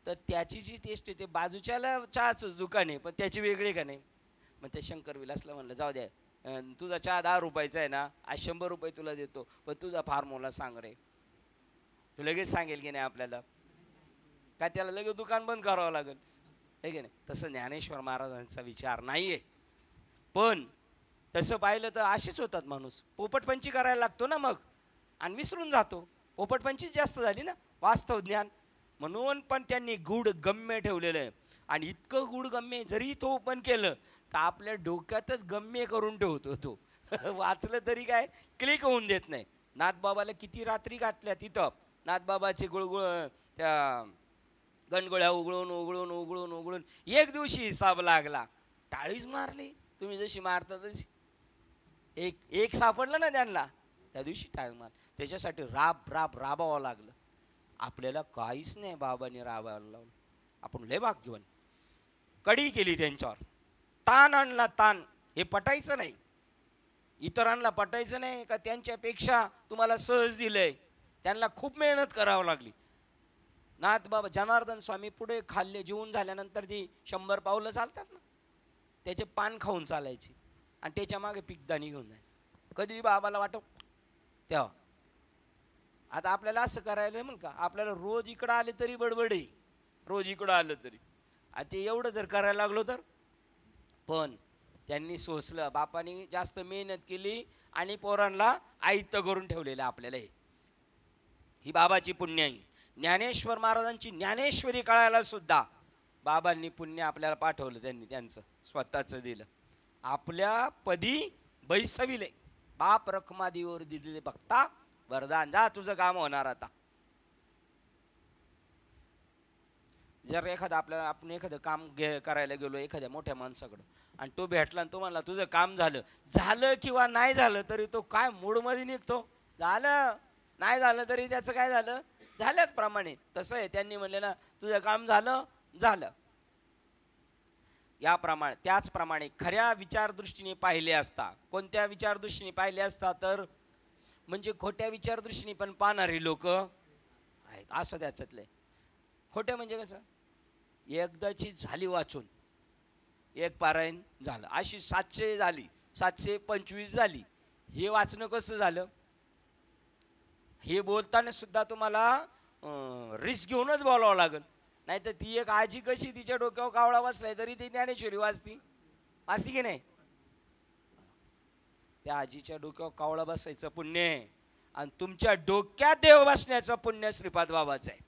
तर त्याची जी टेस्ट आहे ते बाजूच्याला चहाचंच दुकान आहे पण त्याची वेगळी का नाही. मग त्या शंकर विलासला म्हणलं जाऊ द्या, तुझा चहा 10 रुपयाचा आहे ना, आज 100 रुपये तुला देतो, पण तुझा फॉर्म्युला सांग रे. तू लगेच सांगेल की नाही आपल्याला, काय त्याला लगेच दुकान बंद करावं लागेल, आहे की नाही. तसं ज्ञानेश्वर महाराजांचा विचार नाही आहे. पण तसं पाहिलं तर असेच होतात माणूस, पोपटपंची करायला लागतो ना मग, आणि विसरून जातो. पोपटपंचीच जास्त झाली ना वास्तव ज्ञान. म्हणून पण त्यांनी गुढ गम्य ठेवलेलं आहे. आणि इतकं गुढ गम्य जरी तो ओपन केलं तर आपल्या डोक्यातच गम्य करून ठेवतो तो. वाचलं तरी काय क्लिक होऊन देत नाही. नाथबाबाला किती रात्री घातल्या तिथं, नाथबाबाचे गुळगुळ त्या गणगोळ्या उघळून उघळून उघळून उघळून एक दिवशी हिसाब लागला, टाळीच मारली. तुम्ही जशी मारता तशी एक सापडलं ना त्यांना, त्या दिवशी टाळी मार. त्याच्यासाठी राबावं लागलं. आपल्याला काहीच नाही बाबांनी राबायला लावलं. आपण लय भाग्यवान. कडी केली त्यांच्यावर, ताण आणला ताण. हे पटायचं नाही, इतरांना पटायचं नाही का त्यांच्यापेक्षा तुम्हाला सहज दिलंय. त्यांना खूप मेहनत करावं लागली. नाथ बाबा जनार्दन स्वामी पुढे खाल्ले, जेवून झाल्यानंतर ती 100 पावलं चालतात ना, त्याचे पान खाऊन चालायचे आणि त्याच्या मागे पिकदाणी घेऊन जायचे. कधी बाबाला वाटव तेव्हा. आता आपल्याला असं करायला म्हण का, आपल्याला रोज इकडं आले तरी बडबड आहे, रोज इकडं आलं तरी. आता एवढं जर करायला लागलो तर. पण त्यांनी सोसलं, बापाने जास्त मेहनत केली आणि पोरांना आयत्त करून ठेवलेलं आपल्याला. ही बाबाची पुण्य आहे. ज्ञानेश्वर महाराजांची ज्ञानेश्वरी कळायला सुद्धा बाबांनी पुण्य आपल्याला पाठवलं. त्यांनी त्यांचं स्वतःचं दिलं, आपल्या पदी बैसविले. बाप रखमादीवर दिलेले बघता वरदान, जा तुझं काम होणार. आता जर एखादं आपल्याला, आपण एखादं काम करायला गेलो एखाद्या मोठ्या माणसाकडं आणि तो भेटला आणि तो म्हणला तुझं काम झालं किंवा नाही झालं तरी तो काय मूडमध्ये निघतो, झालं नाही झालं तरी त्याचं काय झालं, झाल्याच प्रमाणे. तसं आहे, त्यांनी म्हणले ना तुझं काम झालं. याप्रमाणे त्याचप्रमाणे खऱ्या विचारदृष्टीने पाहिले असता. कोणत्या विचारदृष्टीने पाहिले असता तर म्हणजे खोट्या विचारदृष्टीने पण पाहणारी लोक आहेत असं त्याच्यातले. खोटे म्हणजे कसं, एकदाची झाली वाचून, एक पारायण झालं, अशी 700 झाली, 725 झाली. हे वाचणं कसं झालं, हे बोलताना सुद्धा तुम्हाला रिस्क घेऊनच बोलावं लागेल. नाही तर ती एक आजी कशी तिच्या डोक्यावर कावळा बसलाय तरी ती ज्ञानेश्वरी वाचती की नाही. त्या आजीच्या डोक्यावर कावळा बसायचं पुण्य आहे आणि तुमच्या डोक्यात देव बसण्याचं पुण्य श्रीपाद बाबाचं आहे.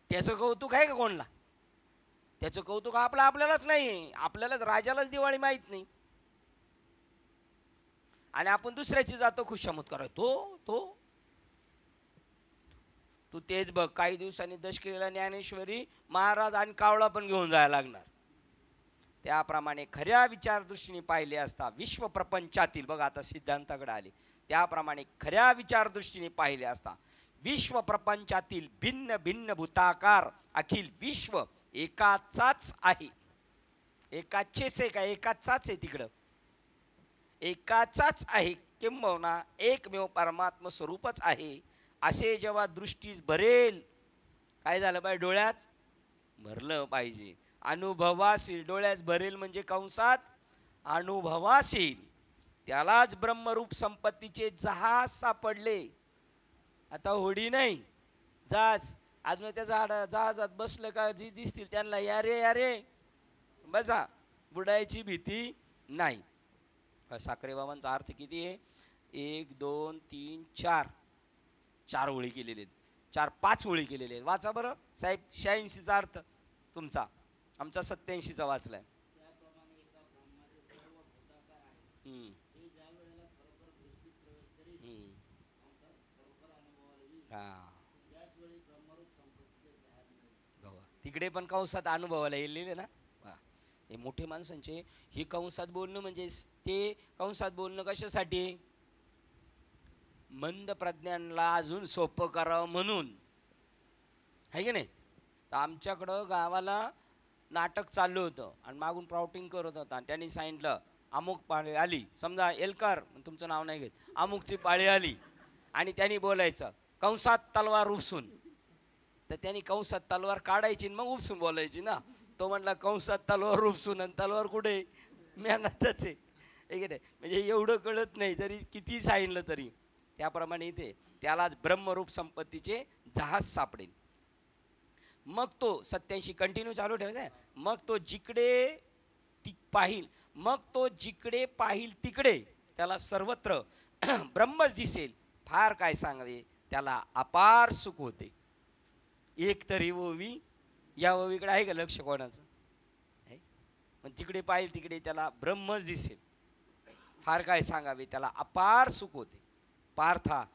त्याचं कौतुक आहे का कोणला, त्याचं कौतुक आपल्यालाच नाही, आपल्यालाच राजालाच दिवाळी माहित नाही. आणि आपण दुसऱ्याची जातो खुशामत कराय, तू तेच बघ. काही दिवसांनी दशकिरीला ज्ञानेश्वरी महाराज आणि कावळा पण घेऊन जायला लागणार. त्याप्रमाणे खऱ्या विचारदृष्टीने पाहिले असता विश्व प्रपंचातील, बघा आता सिद्धांताकडे आले, त्याप्रमाणे खऱ्या विचारदृष्टीने पाहिले असता विश्व प्रपंचातील भिन्न भिन्न भूताकार अखिल विश्व एकाचाच आहे. एकाचेच आहे का? एकाचाच आहे तिकडं, एकाचाच आहे, किंबहुना एकमेव परमात्म स्वरूपच आहे असे जेव्हा दृष्टीस भरेल, काय झालं पाहिजे? डोळ्यात भरलं पाहिजे. अनुभवास येईल. डोळ्यात भरेल म्हणजे कंसात अनुभवास येईल. त्यालाच ब्रह्मरूप संपत्तीचे जहाज सापडले. आता होडी नाही, जहाज. अजून त्या जहाजात बसलं का जी दिसतील त्यांना या रे या रे बसा, बुडायची भीती नाही. साखरे बाबांचा अर्थ किती आहे? 1 2 3 4 4 ओळी केलेले आहेत, 4 5 ओळी केलेले आहेत. वाचा बरं साहेब. 86चा अर्थ तुमचा, आमचा 87चा वाचलाय. तिकडे पण कंसात अनुभवाला येलेले ना. हे मोठे माणसांचे ही कंसात बोलणं म्हणजे ते कंसात बोलणं कशासाठी? मंद प्रज्ञांना अजून सोपं करावं म्हणून, आहे की नाही? तर आमच्याकडं गावाला नाटक चाललं होतं आणि मागून प्राउटिंग करत होता आणि त्यांनी सांगितलं अमुक पाळी आली, समजा एलकार, तुमचं नाव नाही घेत, अमुकची पाळी आली आणि त्यांनी बोलायचं कंसात तलवार उपसून. तर त्यांनी कंसात तलवार काढायची मग उपसून बोलायची ना. तो म्हणला कंसात तलवार उपसून, आणि तलवार कुठे? मेहनतच आहे. म्हणजे एवढं कळत नाही तरी किती सांगितलं तरी. त्याप्रमाणे इथे त्यालाच ब्रह्मरूप संपत्तीचे जहाज सापडेल. मग तो 87 कंटिन्यू चालू ठेवायचा. मग तो जिकडे पाहिल, मग तो जिकडे पाहिल तिकडे त्याला सर्वत्र ब्रह्मच दिसेल. फार काय सांगावे, त्याला अपार सुख होते. एक तरी ओवी, या ओवीकडे आहे का लक्ष कोणाचं? मग जिकडे पाहिल तिकडे त्याला ब्रह्मच दिसेल. फार काय सांगावे, त्याला अपार सुख होते. पार्था,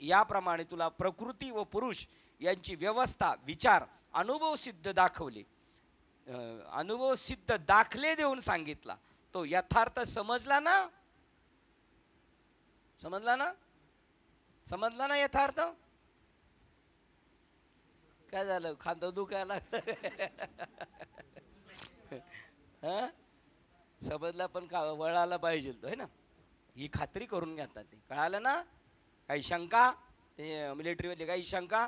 याप्रमाणे तुला प्रकृती व पुरुष यांची व्यवस्था, विचार, अनुभव सिद्ध दाखले देऊन सांगितला. तो यथार्थ समजला ना? समजला ना यथार्थ? काय झालं? खांदा दुखायला समजला पण का वळाला पाहिजे तो, है ना? ही खात्री करून घेतात. ते कळालं ना? काही शंका, ते मिलिटरीमध्ये काही शंका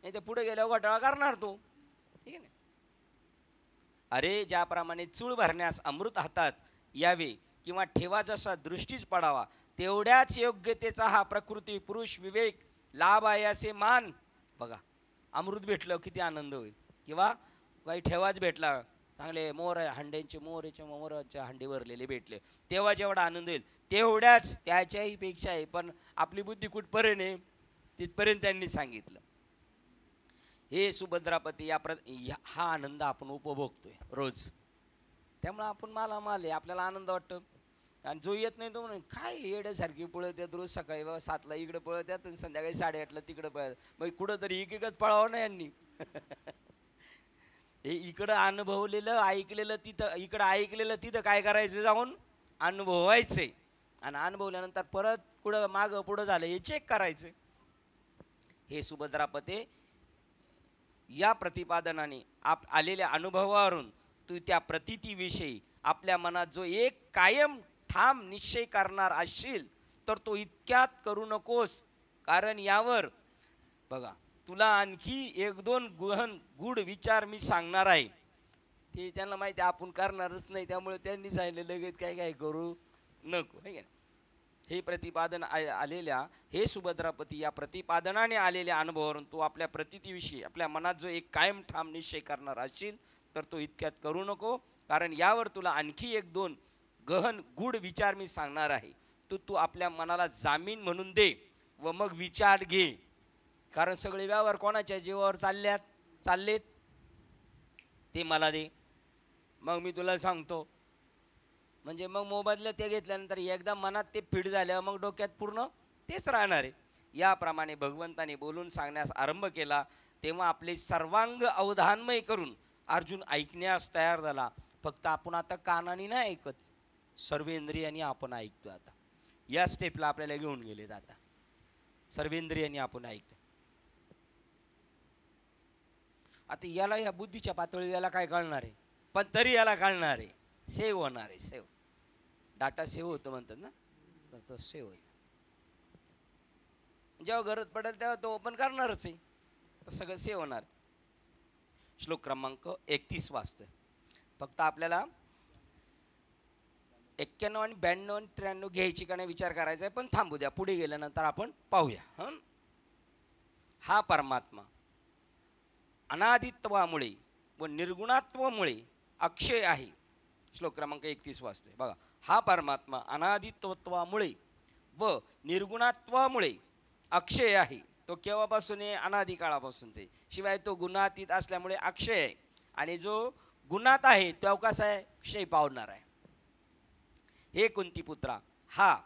नाही, ते पुढे गेल्यावर घोटाळा करणार तो, ठीक आहे ना? अरे ज्याप्रमाणे चूळ भरण्यास अमृत हातात यावे किंवा ठेवा जसा दृष्टीच पडावा, तेवढ्याच योग्यतेचा हा प्रकृती पुरुष विवेक लाभ आहे असे मान. बघा, अमृत भेटलं किती आनंद होईल, किंवा काही ठेवाच भेटला, चांगले मोराच्या हंडी भरलेले भेटले, तेव्हा जेवढा आनंद होईल तेवढ्याच त्याच्याही पेक्षा आहे. पण आपली बुद्धी कुठपर्यंत आहे तिथपर्यंत त्यांनी सांगितलं. हे सुभद्रापती, हा आनंद आपण उपभोगतोय रोज. त्यामुळे आपण माल आहे, आपल्याला आनंद वाटतो. आणि जो येत नाही तो म्हणून काय येड्यासारखी पळत येत, रोज सकाळी 7ला इकडे पळत येत आणि संध्याकाळी 8:30ला तिकडे पळत. मग कुठं तरी एकच पळावं ना यांनी. हे इकडं अनुभवलेलं ऐकलेलं तिथं, इकडं ऐकलेलं तिथं काय करायचं? जाऊन अनुभवायचंय. आणि अनुभवल्यानंतर परत कुठं मागं पुढं झालं हे चेक करायचं. हे सुभद्रापते, या प्रतिपादनाने आलेल्या अनुभवावरून तू त्या प्रतितीविषयी आपल्या मनात जो एक कायम ठाम निश्चय करणार असशील तर तो इतक्यात करू नकोस. कारण यावर बघा, तुला आणखी 1-2 गहन गूढ विचार मी सांगणार आहे. ते त्यांना माहिती आपण करणारच नाही, त्यामुळे त्यांनी सांगितलं लगेच काय करू नको, है का? हे प्रतिपादन आलेल्या, हे सुभद्रापती, या प्रतिपादनाने आलेल्या अनुभवावरून तू आपल्या प्रतितीविषयी आपल्या मनात जो एक कायम ठाम निश्चय करणार असशील तर तो इतक्यात करू नको. कारण यावर तुला आणखी 1-2 गहन गूढ विचार मी सांगणार आहे. तू आपल्या मनाला जामीन म्हणून दे व मग विचार घे. कारण सगळे व्यवहार कोणाच्या जीवावर चाललेत ते मला दे, मग मी तुला सांगतो. म्हणजे मग मोबदला ते घेतल्यानंतर एकदा मनात ते फिट झाल्यावर मग डोक्यात पूर्ण तेच राहणार आहे. याप्रमाणे भगवंताने बोलून सांगण्यास आरंभ केला तेव्हा आपले सर्वांग अवधानमय करून अर्जुन ऐकण्यास तयार झाला. फक्त आपण आता कानाने नाही ऐकत, सर्वेंद्रियांनी आपण ऐकतो. आता या स्टेपला आपल्याला घेऊन गेलेत. आता सर्वेंद्रियांनी आपण ऐकतो. आता याला या बुद्धीच्या पातळी याला काय कळणार आहे, पण तरी याला कळणार आहे, सेव्ह होणार आहे. सेव्ह डाटा सेव्ह होतं म्हणतात ना, तसं सेव्ह होईल. जेव्हा गरज पडेल तेव्हा तो ओपन करणारच आहे, तर सगळं सेव्ह होणार. श्लोक क्रमांक 31 वाचतोय. फक्त आपल्याला 91 आणि 92 आणि 93 घ्यायची का नाही विचार करायचा आहे, पण थांबू द्या, पुढे गेल्यानंतर आपण पाहूया. हा परमात्मा अनादित्वामुळे व निर्गुणात्वामुळे अक्षय आहे. श्लोक क्रमांक 31 वाचतोय बघा. हा परमात्मा अनादित्वामुळे व निर्गुणात्वामुळे अक्षय आहे. तो केव्हापासून आहे, अनादी काळापासूनच आहे. शिवाय तो गुणातीत असल्यामुळे अक्षय आहे, आणि जो गुणात आहे तो कसा आहे, क्षय पावणार आहे. हे कुंती पुत्रा, हा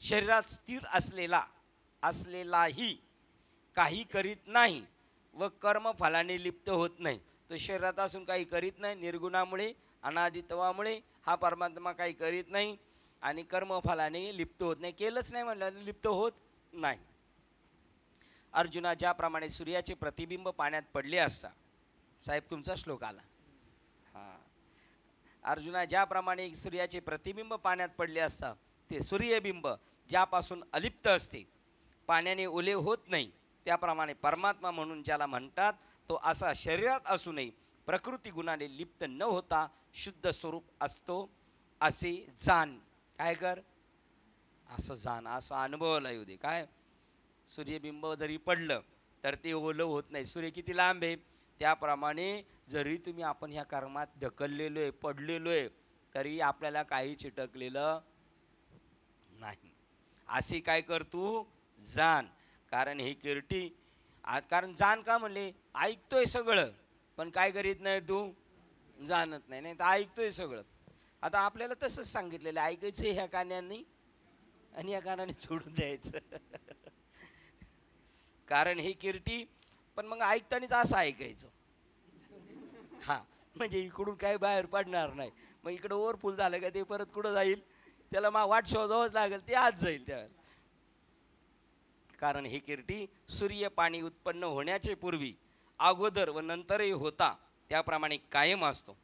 शरीरात स्थिर असलेलाही काही करीत नाही व कर्मफलाने लिप्त होत नाही. तो शरीरात असून काही करीत नाही, निर्गुणामुळे अनादित्वामुळे हा परमात्मा काही करीत नाही आणि कर्मफलाने लिप्त होत नाही. केलंच नाही म्हणलं लिप्त होत नाही. अर्जुना, ज्याप्रमाणे सूर्याचे प्रतिबिंब पाण्यात पडले असता, साहेब तुमचा श्लोक आला. अर्जुना, ज्याप्रमाणे सूर्याचे प्रतिबिंब पाण्यात पडले असता ते सूर्यबिंब ज्यापासून अलिप्त असते, पाण्याने ओले होत नाही, त्याप्रमाणे परमात्मा म्हणून ज्याला म्हणतात तो असा शरीरात असूनही प्रकृती गुणाने लिप्त न होता शुद्ध स्वरूप असतो असे जाण. काय कर, असं जाण, असं अनुभवला येऊ दे. काय, सूर्यबिंब जरी पडलं तर ते ओलं होत नाही. सूर्य किती लांब आहे, त्याप्रमाणे जरी तुम्ही आपण ह्या कर्मात ढकललेलो आहे, पडलेलो आहे, तरी आपल्याला काही चिटकलेलं नाही. असे काय कर तू, जाण. कारण हे किरटी, कारण जाण का म्हणले, ऐकतोय सगळं पण काय करीत नाही, तू जाणत नाही. नाही तर ऐकतोय सगळं. आता आपल्याला तसंच सांगितलेलं, ऐकायचं ह्या कानांनी आणि या कानाने सोडून द्यायचं. कारण हे किरटी, पण मग ऐकतानाच असं ऐकायचं. हा, म्हणजे इकडून काय बाहेर पडणार नाही. मग इकडं ओव्हरफुल झालं का ते परत कुठं जाईल, त्याला मग वाट शोधावंच लागेल, ते आज जाईल त्यावेळेला. कारण हे किरटी सूर्य पाणी उत्पन्न होण्याचे पूर्वी, अगोदर व नंतरही होता त्याप्रमाणे कायम असतो.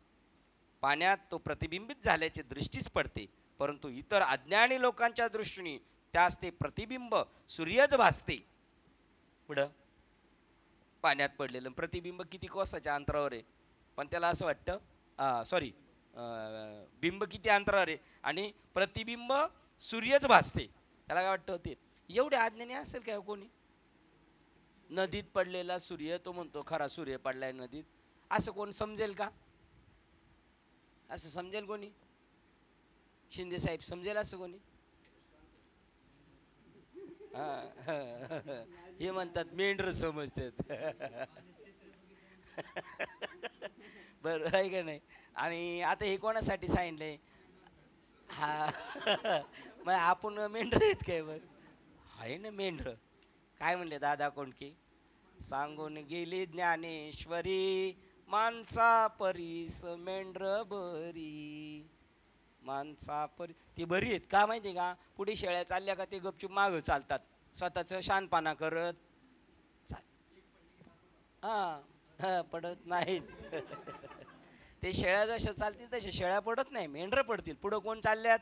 पाण्यात तो प्रतिबिंबित झाल्याचे दृष्टीच पडते, परंतु इतर अज्ञानी लोकांच्या दृष्टीने त्यास ते प्रतिबिंब सूर्यच भासते. पुढं पाण्यात पडलेलं प्रतिबिंब किती कोसाच्या अंतरावर आहे, पण त्याला असं वाटतं, बिंब किती अंतरावर आहे आणि प्रतिबिंब सूर्यच भासते. त्याला काय वाटतं, ते एवढे अज्ञानी असेल काय कोणी. नदीत पडलेला सूर्य तो म्हणतो खरा सूर्य पडलाय नदीत, असं कोण समजेल का? असं समजेल कोणी? शिंदे साहेब समजेल असं कोणी? हे म्हणतात मेंढर समजतात. बरं आहे का नाही. आणि आता हे कोणासाठी सांगितलंय? हा, मग आपण मेंढर आहेत काय? बघ आहे ना मेंढर. काय म्हणले दादा कोंडके, सांगून गेली ज्ञानेश्वरी, माणसा परीस मेंढर बरी. माणसा परी ती बरी आहेत का माहिती आहे का? पुढे शेळ्या चालल्या का ते गपचूप मागं चालतात, स्वतःचं शानपाना करत पडत नाहीत. ते शेळ्या जशा चालतील तशा शेळ्या पडत नाही, मेंढरं पडतील. पुढं कोण चालल्यात?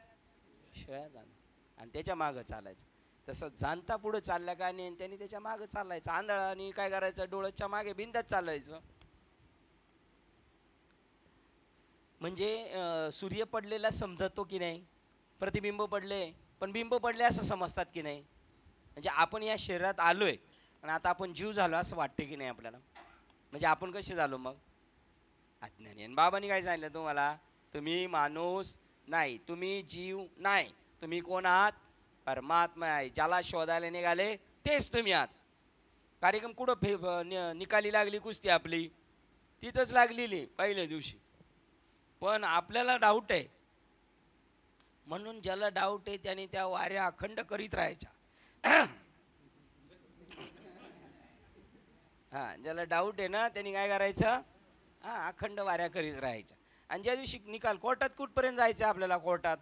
शेळ्या जाणं, आणि त्याच्या मागं चालायचं. तसं जाणता पुढं चालल्या का नाही, त्यांनी त्याच्या मागं चालायचं. आंधळा आणि काय करायचं, डोळ्याच्या मागे बिंदात चालायचं. म्हणजे सूर्य पडलेला समजतो की नाही, प्रतिबिंब पडले, पण बिंब पडले असं समजतात की नाही. म्हणजे आपण या शरीरात आलोय आणि आता आपण जीव झालो असं वाटते की नाही आपल्याला. म्हणजे आपण कसे झालो मग? अज्ञानी. आणि बाबांनी काय सांगितलं तुम्हाला? तुम्ही माणूस नाही, तुम्ही जीव नाही, तुम्ही कोण आहात? परमात्मा आहे. ज्याला शोधायला निघाले तेच तुम्ही आहात. कार्यक्रम कुठं निकाली लागली कुस्ती आपली, तिथंच लागलेली पहिल्या दिवशी. पण आपल्याला डाऊट आहे, म्हणून ज्याला डाऊट आहे त्याने त्या वाऱ्या अखंड करीत राहायच्या. हां, ज्याला डाऊट आहे ना त्यांनी काय करायचं, हां, अखंड वाऱ्या करीत राहायच्या. आणि ज्या दिवशी निकाल, कोर्टात कुठपर्यंत जायचं आपल्याला? कोर्टात.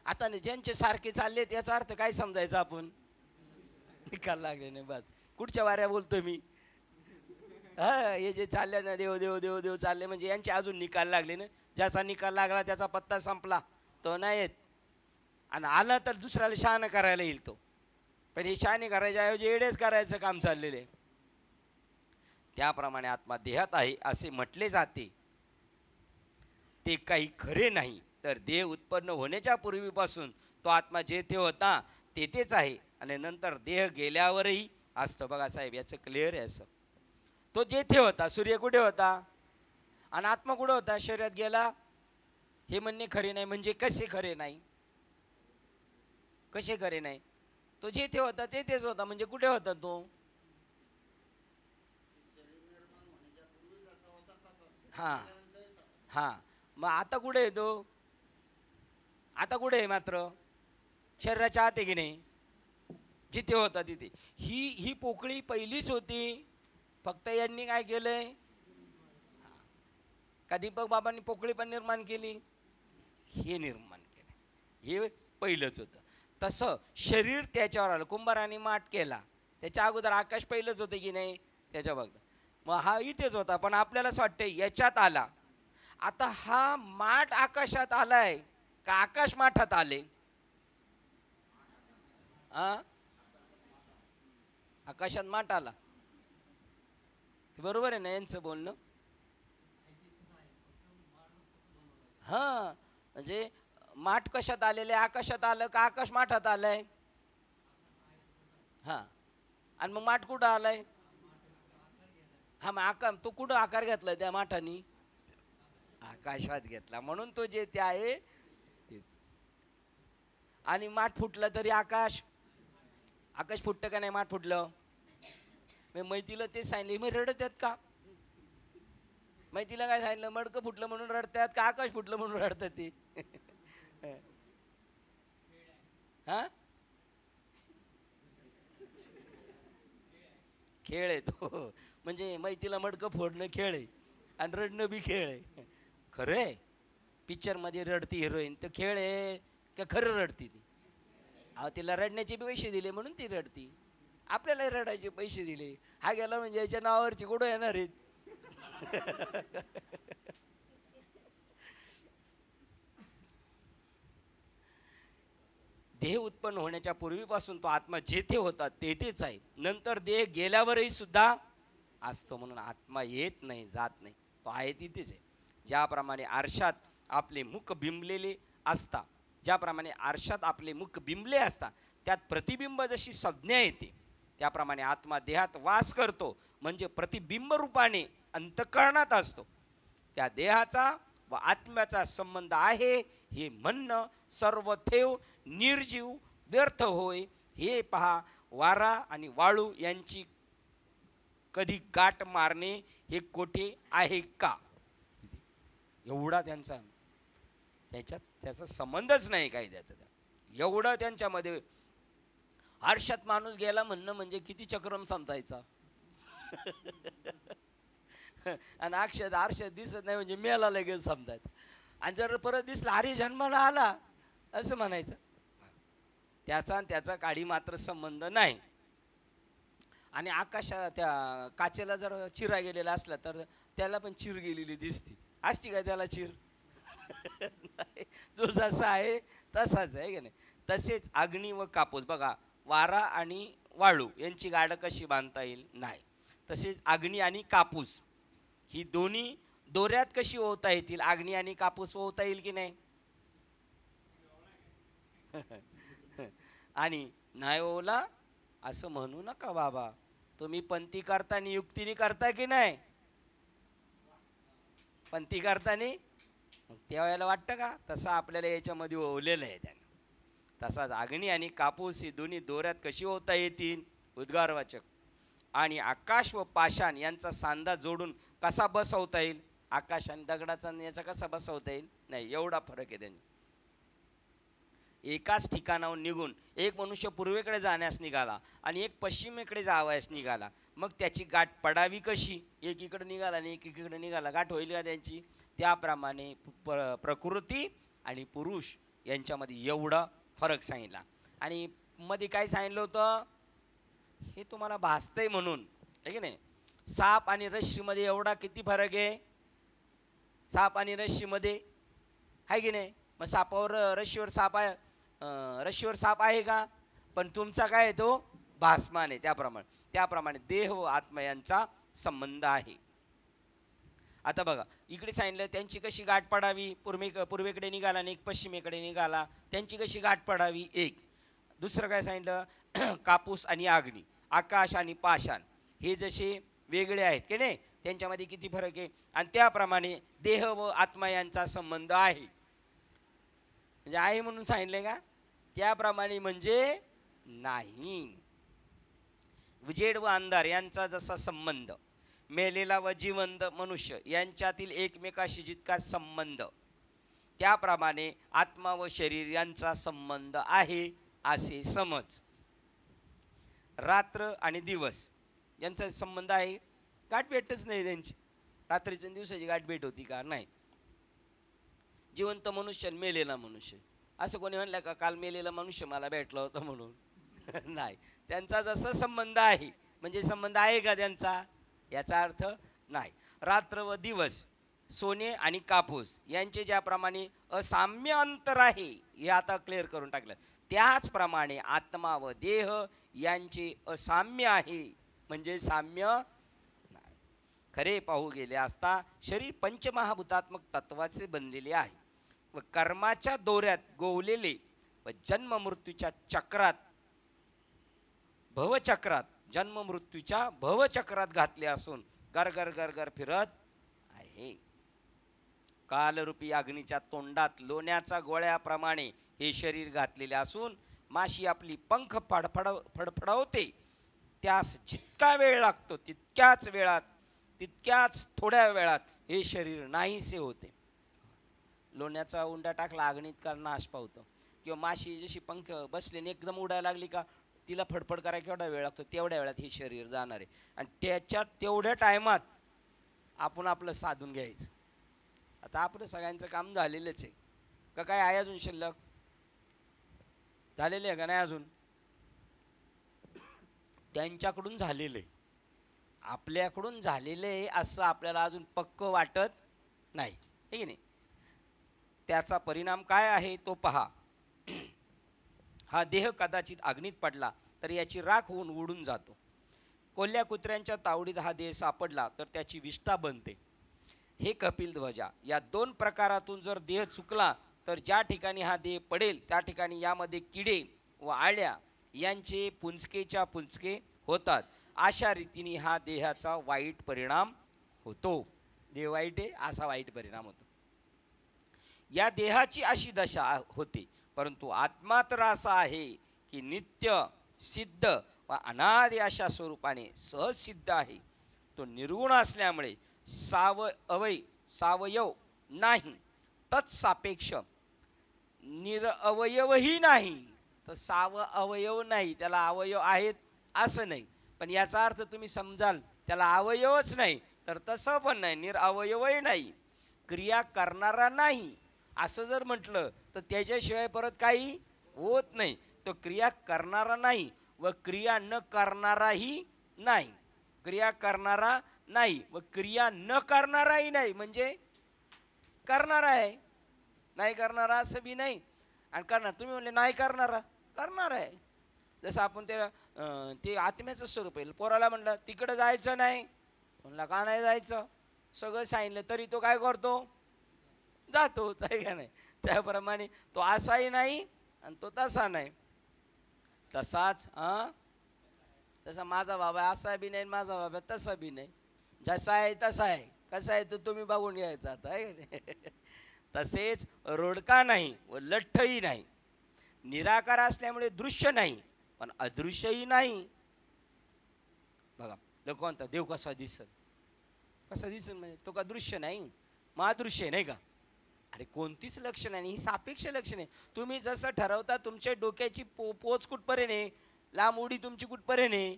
आता ज्यांचे सारखे चाललेत याचा अर्थ काय समजायचा आपण? निकाल लागले नाही. बस कुठच्या वाऱ्या बोलतोय मी? हा, हे जे चालले ना देव देव देव देव चालले म्हणजे यांचे अजून निकाल लागले ना. ज्याचा निकाल लागला त्याचा पत्ता संपला, तो नाही येत. आणि आला तर दुसऱ्याला शहाणं करायला येईल तो. पण हे शहाणे करायच्या ऐवजी एडेच करायचं काम चाललेलं आहे. त्याप्रमाणे आत्मा देहात आहे असे म्हटले जाते ते काही खरे नाही. तर देह उत्पन्न होण्याच्या पूर्वीपासून तो आत्मा जेथे होता तेथेच आहे आणि नंतर देह गेल्यावरही असतो. बघा साहेब, याचं क्लिअर आहे. असं तो जेथे होता, सूर्य कुठे होता आणि आत्मा कुठे होता? शरीरात गेला. हे म्हणणे खरे नाही. म्हणजे कसे खरे नाही? कसे खरे नाही? तो जेथे होता तेथेच होता. म्हणजे कुठे होता तो? हां हां. मग आता कुठे आहे तो? आता कुठे आहे? मात्र शरीराच्या आत आहे की नाही? जिथे होता तिथे. ही पोकळी पहिलीच होती, फक्त यांनी काय केलंय? का दीपक बाबांनी पोकळी पण निर्माण केली? हे निर्माण केलं, हे पहिलंच होतं. तसं शरीर त्याच्यावर आलं. कुंभाराने माठ केला, त्याच्या अगोदर आकाश पहिलंच होतं की नाही? त्याच्या बघ. मग हा इथेच होता, पण आपल्याला असं वाटतं याच्यात आला. आता हा माठ आकाशात आलाय का आकाश माठात आले? आकाशात माठ आला. बरोबर आहे ना यांचं बोलणं? हा, म्हणजे माठ कशात आलेले? आकाशात आलं का आकाश माठात आलंय? हा, आणि मग माठ कुठं आलाय? हा, मग आकार तो कुठं आकार घेतलाय त्या माठानी? आकाशात घेतला. म्हणून तो जे ते आहे. आणि माठ फुटला तरी आकाश फुटतं का नाही? माठ फुटलं. मी मैतीला ते सांगितले. मी रडत आहेत का? मैतीला काय सांगितलं? मडकं फुटलं म्हणून रडतात का आकाश फुटलं म्हणून रडतात ते? हा, खेळ आहे तो. म्हणजे मैतीला मडकं फोडणं खेळ आहे आणि रडणं बी खेळ आहे. खरं आहे. पिक्चरमध्ये रडती हिरोईन, तर खेळ आहे का खरं रडती ती? अहो, तिला रडण्याचे पैसे दिले म्हणून ती रडती. आपल्याला रडायचे पैसे दिले. हा गेला म्हणजे याच्या नावावरची कुठं येणार आहेत? देह उत्पन्न होण्याच्या पूर्वीपासून तो आत्मा जेथे होता तेथेच आहे. नंतर देह गेल्यावरही सुद्धा असतो. म्हणून आत्मा येत नाही, जात नाही, तो आहे तिथेच आहे. ज्याप्रमाणे आरशात आपले मुख बिंबलेले असतात, ज्याप्रमाणे आरशात आपले मुख बिंबले असतात, त्यात प्रतिबिंब जशी संज्ञा येते, त्याप्रमाणे आत्मा देहात वास करतो. म्हणजे प्रतिबिंब रूपाने अंतःकरणात असतो. त्या देहाचा व आत्म्याचा संबंध आहे हे म्हणणं सर्वथेव निर्जीव व्यर्थ होय. हे पहा, वारा आणि वाळू यांची कधी गाठ मारणे हे कोठे आहे का? एवढा त्याचा संबंधच नाही काही त्याचा. एवढं त्यांच्यामध्ये आरशात माणूस गेला म्हणणं म्हणजे किती चक्रम समजायचा. आणि आरशात दिसत नाही म्हणजे मेला लगेच समजायचं. आणि जर परत दिसला हरी जन्माला आला असं म्हणायचं. त्याचा काळी मात्र संबंध नाही. आणि आकाशा त्या काचेला जर चिरा गेलेला असला तर त्याला पण चिर गेलेली दिसते. असती काय त्याला चिर? जो जसा आहे तसाच आहे की नाही? तसेच अग्नी व कापूस. बघा, वारा आणि वाळू यांची गाडं कशी बांधता येईल? नाही. तसेच अग्नी आणि कापूस ही दोन्ही दोऱ्यात कशी ओवता येतील? अग्नी आणि कापूस ओवता येईल की नाही? आणि नाही ओवला असं म्हणू नका बाबा. तुम्ही पंथी करताना युक्तीने करता की नाही? पंथी करताना मग त्यावेळेला वाटतं का तसं आपल्याला याच्यामध्ये ओवलेलं आहे त्याने? तसाच अग्नी आणि कापूस ही दोन्ही दोऱ्यात कशी ओवता येतील? उद्गारवाचक. आणि आकाश व पाषाण यांचा सांधा जोडून कसा बसवता येईल? आकाश आणि दगडाचा याचा कसा बसवता येईल? नाही, एवढा फरक आहे त्यांनी. एकाच ठिकाणाहून निघून एक मनुष्य पूर्वेकडे जाण्यास निघाला आणि एक पश्चिमेकडे जावयास निघाला, मग त्याची गाठ पडावी कशी? एक इकडे निघाला आणि एक इकडे निघाला, गाठ होईल का त्यांची? त्याप्रमाणे प्रकृती आणि पुरुष यांच्यामध्ये एवढा फरक सांगितला. आणि मध्ये काय सांगितलं होतं? हे तुम्हाला भासतंय म्हणून, आहे की नाही? साप आणि रश्शीमध्ये एवढा किती फरक आहे? साप आणि रश्शीमध्ये, आहे की नाही? मग सापावर रश्शीवर साप आहे, रश्शीवर साप आहे का? पण तुमचा काय आहे तो भासमान आहे. त्याप्रमाणे देह व आत्मा यांचा संबंध आहे. आता बघा, इकडे सांगितलं त्यांची कशी गाठ पडावी, पूर्वेकडे निघाला आणि एक पश्चिमेकडे निघाला, त्यांची कशी गाठ पडावी एक. दुसरं काय सांगितलं, कापूस आणि अग्नी, आकाश आणि पाषाण हे जसे वेगळे आहेत की नाही, त्यांच्यामध्ये किती फरक आहे. आणि त्याप्रमाणे देह व आत्मा यांचा संबंध आहे. म्हणजे आहे म्हणून सांगितले का? त्याप्रमाणे म्हणजे नाही. उजेड व अंधार यांचा जसा संबंध, मेलेला व जिवंत मनुष्य यांच्यातील एकमेकाशी जितका संबंध, त्याप्रमाणे आत्मा व शरीर यांचा संबंध आहे असे समज. रात्र आणि दिवस यांचा संबंध आहे. गाठभेटच नाही त्यांची. रात्रीच्या दिवसाची गाठभेट होती का? नाही. जिवंत मनुष्य आणि मेलेला मनुष्य, असं कोणी म्हणलं का काल मेलेला मनुष्य मला भेटला होता म्हणून? नाही. त्यांचा जसा संबंध आहे म्हणजे संबंध आहे का त्यांचा? याचा अर्थ नाही. रात्र व दिवस, सोने आणि कापूस यांचे ज्याप्रमाणे असाम्य अंतर आहे, हे आता क्लिअर करून टाकलं, त्याचप्रमाणे आत्मा व देह यांचे असाम्य आहे म्हणजे साम्य नाही. खरे पाहू गेले असता शरीर पंचमहाभूतात्मक तत्वाचे बनलेले आहे व कर्माच्या दोऱ्यात गोवलेले व जन्म मृत्यूच्या चक्रात भवचक्रात जन्म मृत्यूच्या भवचक्रात घातले असून गरगर गरगर फिरत आहे. कालरूपी अग्नीच्या तोंडात लोण्याचा गोळ्याप्रमाणे हे शरीर घातलेले असून माशी आपली पंख फडफडवते, त्यास जितका वेळ लागतो तितक्याच थोड्या वेळात हे शरीर नाहीसे होते. लोण्याचा उंडा टाकला अग्नीत का नाश पावतो, किंवा माशी जशी पंख बसलेली एकदम उडायला लागली का तिला फडफड करायला केवढा वेळ लागतो, तेवढ्या वेळात हे शरीर जाणार आहे. आणि त्याच्या तेवढ्या टायमात आपण आपलं साधून घ्यायचं. आता आपलं सगळ्यांचं काम झालेलंच आहे का? काय आहे अजून शिल्लक? झालेलं आहे का नाही अजून? त्यांच्याकडून झालेलं आहे, आपल्याकडून झालेलं आहे असं आपल्याला अजून पक्क वाटत नाही, हे की नाही? त्याचा परिणाम काय आहे तो पहा. हा देह कदाचित अग्नीत पडला तर याची राख होऊन उडून जातो. कोल्ह्या कुत्र्यांच्या तावडीत हा देह सापडला तर त्याची विष्ठा बनते. हे कपिल ध्वजा, या दोन प्रकारातून जर देह चुकला तर ज्या ठिकाणी हा देह पडेल त्या ठिकाणी यामध्ये किडे व आळ्या यांचे पुंजकेच्या पुंजके होतात. अशा रीतीने हा देहाचा वाईट परिणाम होतो. देह वाईट आहे असा वाईट परिणाम होतो. या देहाची अशी दशा होते. परंतु आत्मा तर असा आहे की नित्य सिद्ध व अनादि अशा स्वरूपाने सहज सिद्ध आहे. तो निर्गुण असल्यामुळे सावयव नाही, तत्सापेक्ष निरअवयवही नाही. तर अवयव नाही, त्याला अवयव आहेत असं नाही, पण याचा अर्थ तुम्ही समजाल त्याला अवयवच नाही तर तसं पण नाही, निरअवयवही नाही, क्रिया करणारा नाही असं जर म्हटलं तर त्याच्याशिवाय परत काही होत नाही. तो क्रिया करणारा नाही व क्रिया न करणाराही नाही. क्रिया करणारा नाही व क्रिया न करणाराही नाही म्हणजे करणारा आहे, नाही करणारा असं बी नाही. आणि करणार, तुम्ही म्हणले नाही करणारा, करणार आहे. जसं आपण ते आत्म्याचं स्वरूप आहे. पोराला म्हणलं तिकडं जायचं नाही, म्हणला का नाही जायचं, सगळं सांगितलं तरी तो काय करतो, जातो, आहे का नाही? त्याप्रमाणे तो असाही नाही आणि तो तसा नाही. तसाच तसा माझा बाबा असा बी नाही, माझा बाबा तसा बी नाही. जसा आहे तसा आहे, कसा आहे तो तुम्ही बघून घ्यायचा आता, आहे. तसेच रोडका नाही व लठ्ठही नाही. निराकार असल्यामुळे दृश्य नाही पण अदृश्यही नाही. बघा लोक म्हणतात देव कसा दिसल, कसा दिसल म्हणजे तो का दृश्य नाही, महादृश्य नाही का? अरे कोणतीच लक्षण आहे, ही सापेक्ष लक्षण आहे. तुम्ही जसं ठरवता तुमच्या डोक्याची पोच कुठपर्यंत आहे, लांब उडी तुमची कुठपर्यंत आहे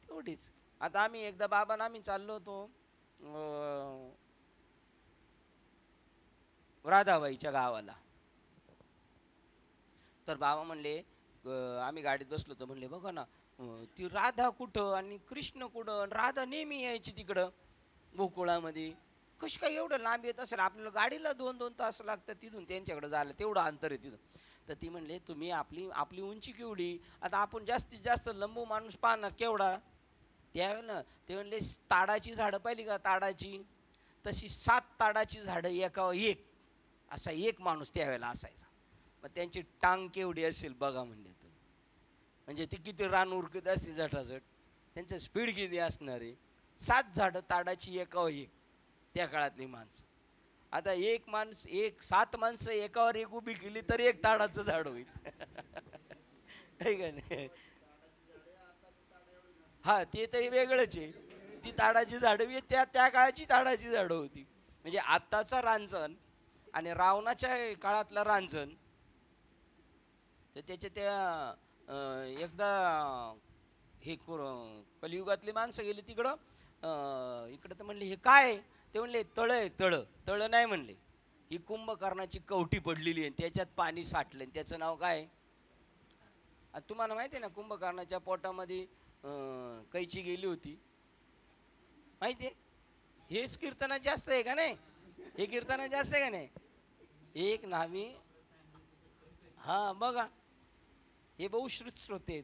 तेवढीच. आता आम्ही एकदा बाबा आम्ही चाललो होतो राधाबाईच्या गावाला. तर बाबा म्हणले आम्ही गाडीत बसलो तर म्हणले बघा ना, ती राधा कुठं आणि कृष्ण कुठं, आणि राधा नेहमी यायची तिकडं गोकुळामध्ये, कशी काय एवढं लांब येत असेल, आपल्याला गाडीला 2-2 तास लागतात तिथून त्यांच्याकडे जायला, तेवढं अंतर आहे तिथं. तर ती म्हणले तुम्ही आपली आपली उंची केवढी, आता आपण जास्तीत जास्त लंबू माणूस पाहणार केवढा त्यावेळेला. ते म्हणले ताडाची झाडं पाहिली का ताडाची, तशी 7 ताडाची झाडं एका एक असा एक माणूस त्यावेळेला असायचा. मग त्यांची टांग केवढी असेल बघा म्हणले तुम्ही, म्हणजे ती किती रान उरकत असते झटाझट, त्यांचं स्पीड किती असणार आहे. 7 झाडं ताडाची एकावर एक त्या काळातली माणसं. आता एक माणूस 7 माणसं एकावर एक उभी केली तर एक ताडाचं झाड होईल. का नाही? हा ते तरी वेगळंच आहे. ती ताडाची झाडं त्या त्या काळाची ताडाची झाडं होती. म्हणजे आत्ताचा रांजण आणि रावणाच्या काळातला रांजण, तर त्याच्या त्या एकदा हे कलियुगातली माणसं गेली तिकडं, इकडं तर म्हणले हे काय, ते म्हणले तळं आहे तळं. तळं नाही म्हणले, ही कुंभकर्णाची कवटी पडलेली आहे त्याच्यात पाणी साठलं आणि त्याचं नाव काय. तुम्हाला माहिती आहे ना कुंभकर्णाच्या पोटामध्ये कैची गेली होती, माहिती आहे. हेच कीर्तनात जास्त आहे का नाही, हे कीर्तनात जास्त आहे का नाही. एक नावी हा बघा, हे बहुश्रुत श्रोते आहेत.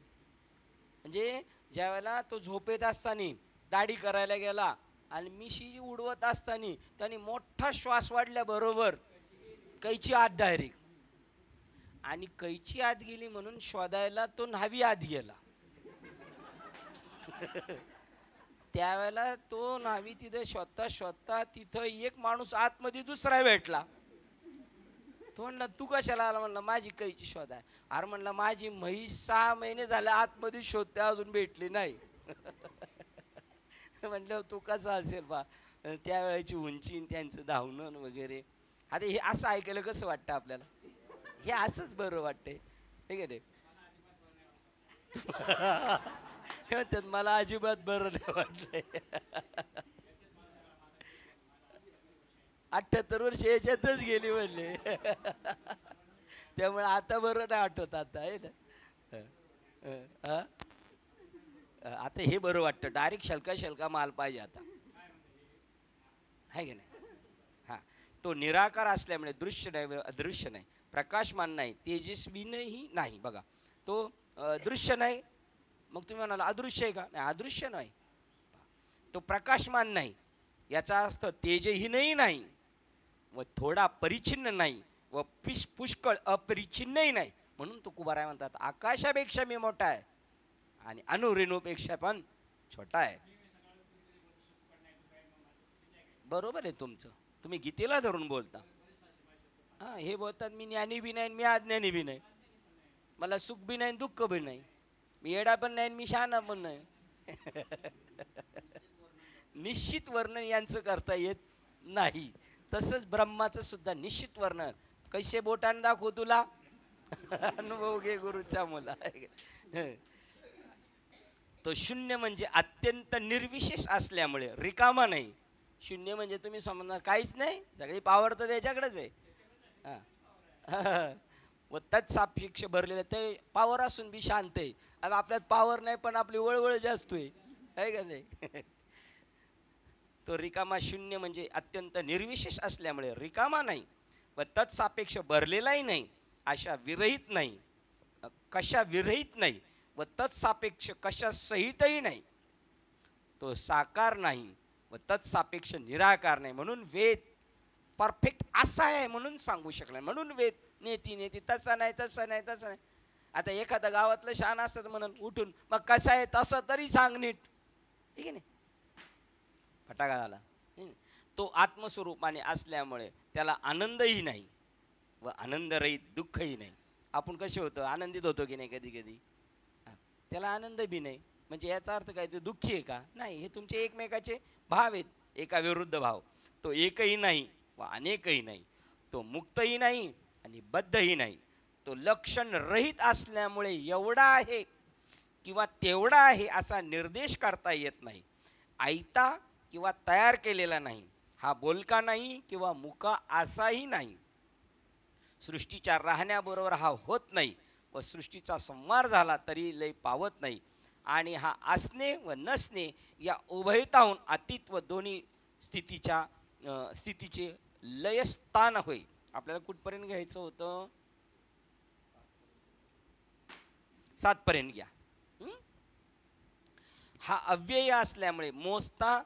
म्हणजे ज्यावेळेला तो झोपेत असताना दाढी करायला गेला आणि मिशी उडवत असताना त्याने मोठा श्वास वाढल्याबरोबर कैची आत डायरेक्ट, आणि कैची आत गेली म्हणून शोधायला तो न्हावी आत गेला. त्यावेळेला तो न्हावी तिथे शोधता शोधता तिथं एक माणूस आतमध्ये दुसरा भेटला. तो म्हणला तू कशाला आला, म्हणला माझी कैची शोध आहे. अरे म्हणला माझी म्हैस 6 महिने झाले आतमध्ये शोधते अजून भेटली नाही. म्हणलं तू कसा असेल बा, त्यावेळेची उंची त्यांचं धावणं वगैरे. आता हे असं ऐकायला कसं वाटतं आपल्याला, हे असंच बरं वाटतंय ठीक आहे. म्हणतात मला अजिबात बरं नाही वाटलंय. 78 वर्ष याच्यातच गेली म्हणले. त्यामुळे आता बरं नाही आठवत आता आहे ना. आता हे बरं वाटतं, डायरेक्ट शलका माल पाहिजे आता, आहे की नाही. हां, तो निराकार असल्यामुळे दृश्य नाही, अदृश्य नाही, प्रकाशमान नाही, तेजस्वीनही नाही. बघा तो दृश्य नाही, मग तुम्ही म्हणाला अदृश्य आहे का, नाही अदृश्य नाही. तो प्रकाशमान नाही याचा अर्थ तेजहीनही नाही, व थोडा परिच्छिन्न नाही, व पुष्कळ अपरिच्छिन्नही नाही. म्हणून तुकोबाराय म्हणतात आकाशापेक्षा मी मोठा आहे आणि अणुरेणूपेक्षा पण छोटा आहे. बरोबर आहे तुमचं, तुम्ही गीतेला धरून बोलता. हां, हे बोलतात मी ज्ञानी बी नाही मी अज्ञानी बी नाही, मला सुख बी नाही दुःख बी नाही, मी येडा पण नाही मी शहाणा पण नाही. निश्चित वर्णन यांचं करता येत नाही. तसंच ब्रह्माचं सुद्धा निश्चित वर्णन, कैसे बोटाने दाखवू तुला, अनुभव घे गुरुच्या मुला. तो शून्य म्हणजे अत्यंत निर्विशेष असल्यामुळे रिकामा नाही. शून्य म्हणजे तुम्ही समजणार काहीच नाही, सगळी पावर तर त्याच्याकडेच आहे. हां, व तत्सापेक्ष भरलेलं ते पावर असून बी शांत आहे, आणि आपल्यात पावर नाही पण आपली वळवळ जास्त आहे का नाही. तो रिकामा शून्य म्हणजे अत्यंत निर्विशेष असल्यामुळे रिकामा नाही, व तत्सापेक्ष भरलेलाही नाही, अशा विरहित नाही, कशा विरहित नाही, व तत्सापेक्ष कशा सहितही नाही. तो साकार नाही व तत्सापेक्ष निराकार नाही. म्हणून वेद परफेक्ट असा आहे म्हणून सांगू शकला, म्हणून वेद नेती तसा नाही तसा नाही तसा नाही. आता एखादा गावातलं शान असतं म्हणून उठून मग कसं आहे तसं तरी सांग नीट, ठीक आहे नाही, फटाका झाला. तो आत्मस्वरूपाने असल्यामुळे त्याला आनंदही नाही व आनंदरहित दुःखही नाही. आपण कसे होतो, आनंदित होतो की नाही कधी कधी, त्याला आनंद बी नाही. म्हणजे याचा अर्थ काय, ते दुःखी आहे का, नाही, हे तुमचे एकमेकाचे भाव आहेत, एका विरुद्ध भाव. तो एकही नाही व अनेकही नाही, तो मुक्तही नाही आणि बद्धही नाही. तो लक्षण रहित असल्यामुळे एवढा आहे किंवा तेवढा आहे असा निर्देश करता येत नाही. आयता किंवा तयार केलेला नाही, हा बोलका नाही किंवा मुका असाही नाही. सृष्टीच्या राहण्याबरोबर हा होत नाही, व सृष्टीचा संहार झाला तरी लय पावत नाही. आणि हा असणे व नसणे या उभयताहून अतीत व दोन्ही स्थितीचे लयस्थान होय. आपल्याला कुठपर्यंत घ्यायचं होतं? 7 पर्यंत घ्या. हा अव्यय असल्यामुळे मोजता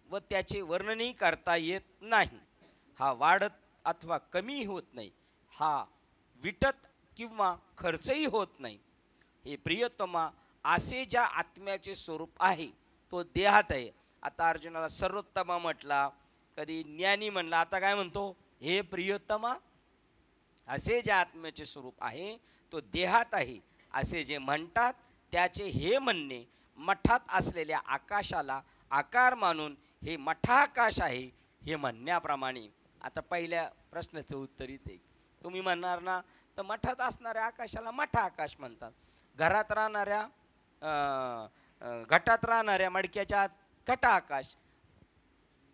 व त्याचे वर्णनही करता येत नाही. हा वाढत अथवा कमी होत नाही. हा विटत किंवा खर्चही होत नाही. हे प्रियतमा असे ज्या आत्म्याचे स्वरूप आहे तो देहात आहे. आता अर्जुनाला सर्वोत्तमा म्हटला, कधी ज्ञानी म्हणला, आता काय म्हणतो? हे प्रियोत्तमा असे ज्या आत्म्याचे स्वरूप आहे तो देहात आहे असे जे म्हणतात त्याचे हे म्हणणे मठात असलेल्या आकाशाला आकार मानून हे मठाकाश आहे हे म्हणण्याप्रमाणे. आता पहिल्या प्रश्नाचं उत्तर इथे तुम्ही म्हणणार ना, तर मठात असणाऱ्या आकाशाला मठा आकाश म्हणतात. घरात राहणाऱ्या घटात राहणाऱ्या मडक्याच्या घटा आकाश,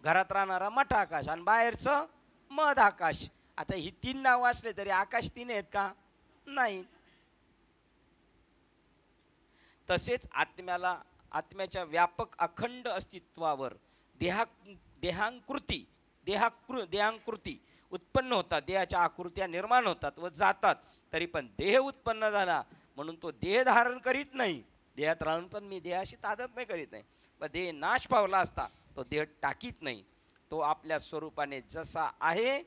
घरात राहणारा मठा आकाश आणि बाहेरचं मध आकाश. आता ही 3 नावं असले तरी आकाश 3 आहेत का? नाही. तसेच आत्म्याच्या व्यापक अखंड अस्तित्वावर देहाकृती उत्पन्न होतात. देहाच्या आकृत्या निर्माण होतात व जातात. तरी पण देह उत्पन्न झाला म्हणून तो देह धारण करीत नाही. देहात राहून पण मी देहाशी तादात्म्य करीत नाही. पण देह नाश पावला असता तो देह टाकीत नाही. तो आपल्या स्वरूपाने जसा आहे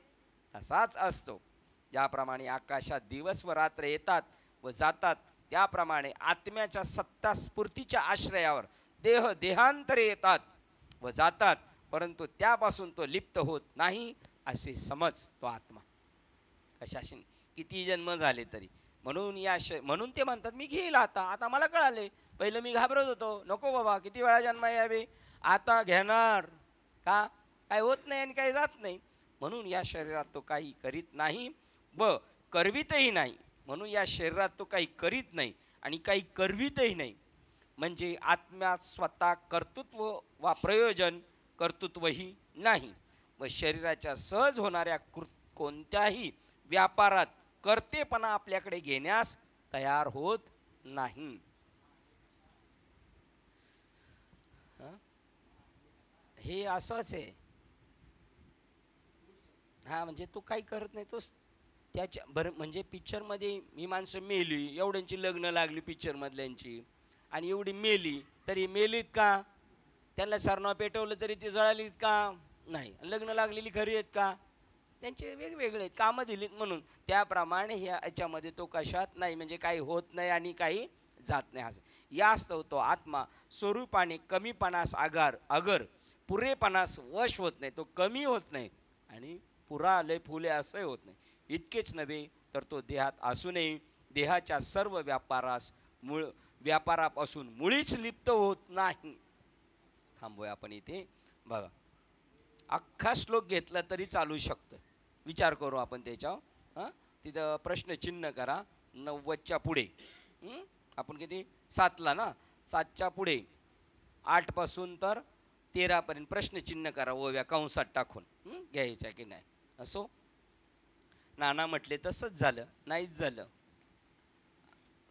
तसाच असतो. ज्याप्रमाणे आकाशात दिवस व रात्र येतात व जातात त्याप्रमाणे आत्म्याच्या सत्ता स्फूर्तीच्या आश्रयावर देहांतरे येतात व जातात, परंतु त्यापासून तो लिप्त होत नाही असे समज तो आत्मा. कशाशी किती जन्म झाले तरी. म्हणून ते म्हणतात मी घेईल आता मला कळाले. पहिलं मी घाबरत होतो, नको बाबा किती वेळा जन्म यावे, आता घेणार का? काय होत नाही आणि काही जात नाही. म्हणून या शरीरात तो काही करीत नाही व करवितही नाही. म्हणून या शरीरात तो काही करीत नाही आणि काही करवितही नाही. म्हणजे आत्म्यात स्वतः कर्तृत्व वा प्रयोजन कर्तृत्वही नाही व शरीराच्या सहज होणाऱ्या कोणत्याही व्यापारात कर्तेपणा आपल्याकडे घेण्यास तयार होत नाही. हे असंच आहे. हा म्हणजे तो काही करत नाही. तो त्याच्या बरं म्हणजे पिक्चरमध्ये ही माणसं मेली, एवढ्यांची लग्न लागली पिक्चरमधल्यांची आणि एवढी मेली तरी मेलीत का? त्यांना सरनाव पेटवलं तरी ती जळालीत का? नाही. लग्न लागलेली खरी आहेत का? त्यांचे वेगवेगळे कामं दिलीत म्हणून. त्याप्रमाणे याच्यामध्ये तो कशात नाही, म्हणजे काही होत नाही आणि काही जात नाही. असं यास्तव तो आत्मा स्वरूपाने कमीपणास अगर पुरेपणास वश होत नाही. तो कमी होत नाही आणि पुरा लय फुले असंही होत नाही. इतकेच नव्हे तर तो देहात असूनही देहाच्या सर्व व्यापारापासून मुळीच लिप्त होत नाही. थांबूया आपण इथे. बघा, अख्खा श्लोक घेतला तरी चालू शकतं. विचार करू आपण त्याच्यावर. तिथं प्रश्नचिन्ह करा 90च्या पुढे. आपण किती 7ला ना, 7च्या पुढे 8 पासून तर 13 पर्यंत प्रश्नचिन्ह करा ओव्या कंसात टाकून. घ्यायच्या की नाही? असो. नाना म्हटले तसंच झालं, नाहीच झालं.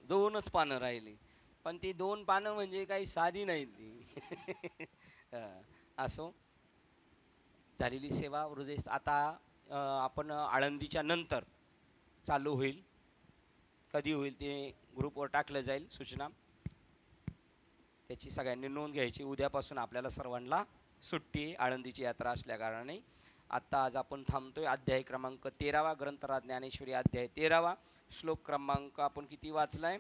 2च पानं राहिली, पण ती 2 पानं म्हणजे काही साधी नाहीत ती. असो. झालेली सेवा हृदय. आता आपण आळंदीच्या नंतर चालू होईल. कधी होईल ते ग्रुपवर टाकलं जाईल सूचना. त्याची सगळ्यांनी नोंद घ्यायची. उद्यापासून आपल्याला सर्वांना सुट्टी, आळंदीची यात्रा असल्या कारणाने. आत्ता आज आपण थांबतोय. अध्याय क्रमांक 13वा, ग्रंथराज ज्ञानेश्वरी अध्याय 13वा. श्लोक क्रमांक आपण किती वाचलाय?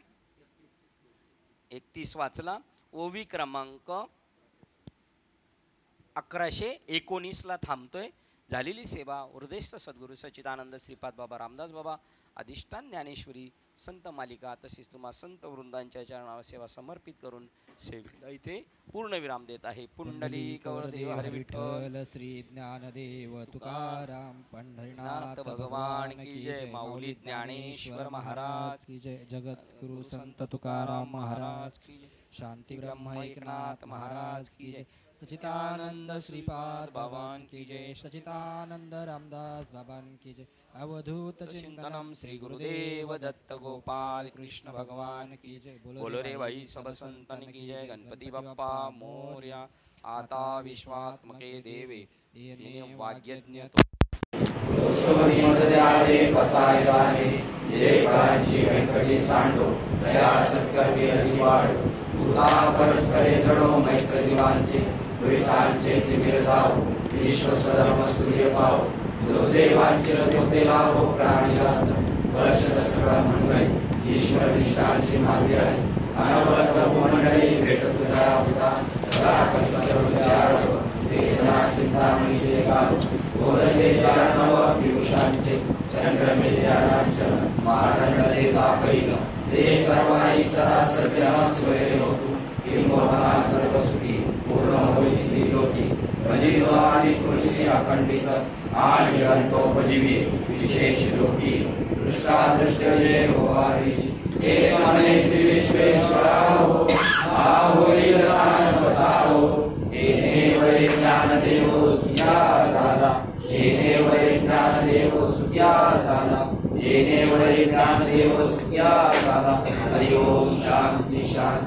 31 वाचला. ओवी क्रमांक 1119ला थांबतोय. झालेली सेवा हृदयस्थ सद्गुरू सच्चिदानंद श्रीपाद बाबा रामदास बाबा अधिष्ठान ज्ञानेश्वरी संत मालिका तसेच तुम्हा संत वृंदांच्या चरणावर सेवा समर्पित करून सेवेला इथे पूर्णविराम देत आहे. पुंडलिक वरदेव हरी विठ्ठल श्री ज्ञानदेव तुकाराम पंढरीनाथ भगवान की जय. माऊली ज्ञानेश्वर महाराज की जय. जगद्गुरु संत तुकाराम महाराज की जय. शांती ब्रह्म एकनाथ महाराज की जय. सचितानंद श्रीपाद बाबान की जय. सचितानंद रामदास बाबान की जय. अवधूत चिंतनम श्री गुरुदेव दत्त गोपाल कृष्ण भगवान की जय। बोलो रे भाई सब संतन की जय। गणपती बाप्पा मोरया। आता विश्वात्मके देवे येने वाग्यज्ञ जय कांची वेंकटी सांडो दया सत्कर्मी अधिवाडो तुला परस्परे जडो मैत्र जीवांचे दुरितांचे जिमीर जाओ विश्व स्वधर्म सूर्य पाव जो देवांचे तो लाभो प्राणी जात वर्षद सगळा मंडळी ईश्वर निष्ठांची मार्गी आहे अनवरत मंडळी भेट तुझा होता सदा कल्पतरुद्यारो वेदना चिंतामणी जे गाव गोरजे नव पियुषांचे चंद्रमे ज्यारांचन मारंडले तापैन ते सर्वाई सदा सज्जन स्वये होतु किंबहुना सर्व सुखी पूर्ण होई लोकी भजितो आदि कुर्सी अखंडित आणि अंतोपजीवी विशेष लोकी दृष्टादृष्ट जय होवारी एक मने श्री विश्वेश्वराहो आहोई दान बसाहो येने वै ज्ञान देवो सुया झाला येने वै ज्ञान देवो सुया झाला येने वै ज्ञान देवो सुया झाला हरि ओम शांती शांती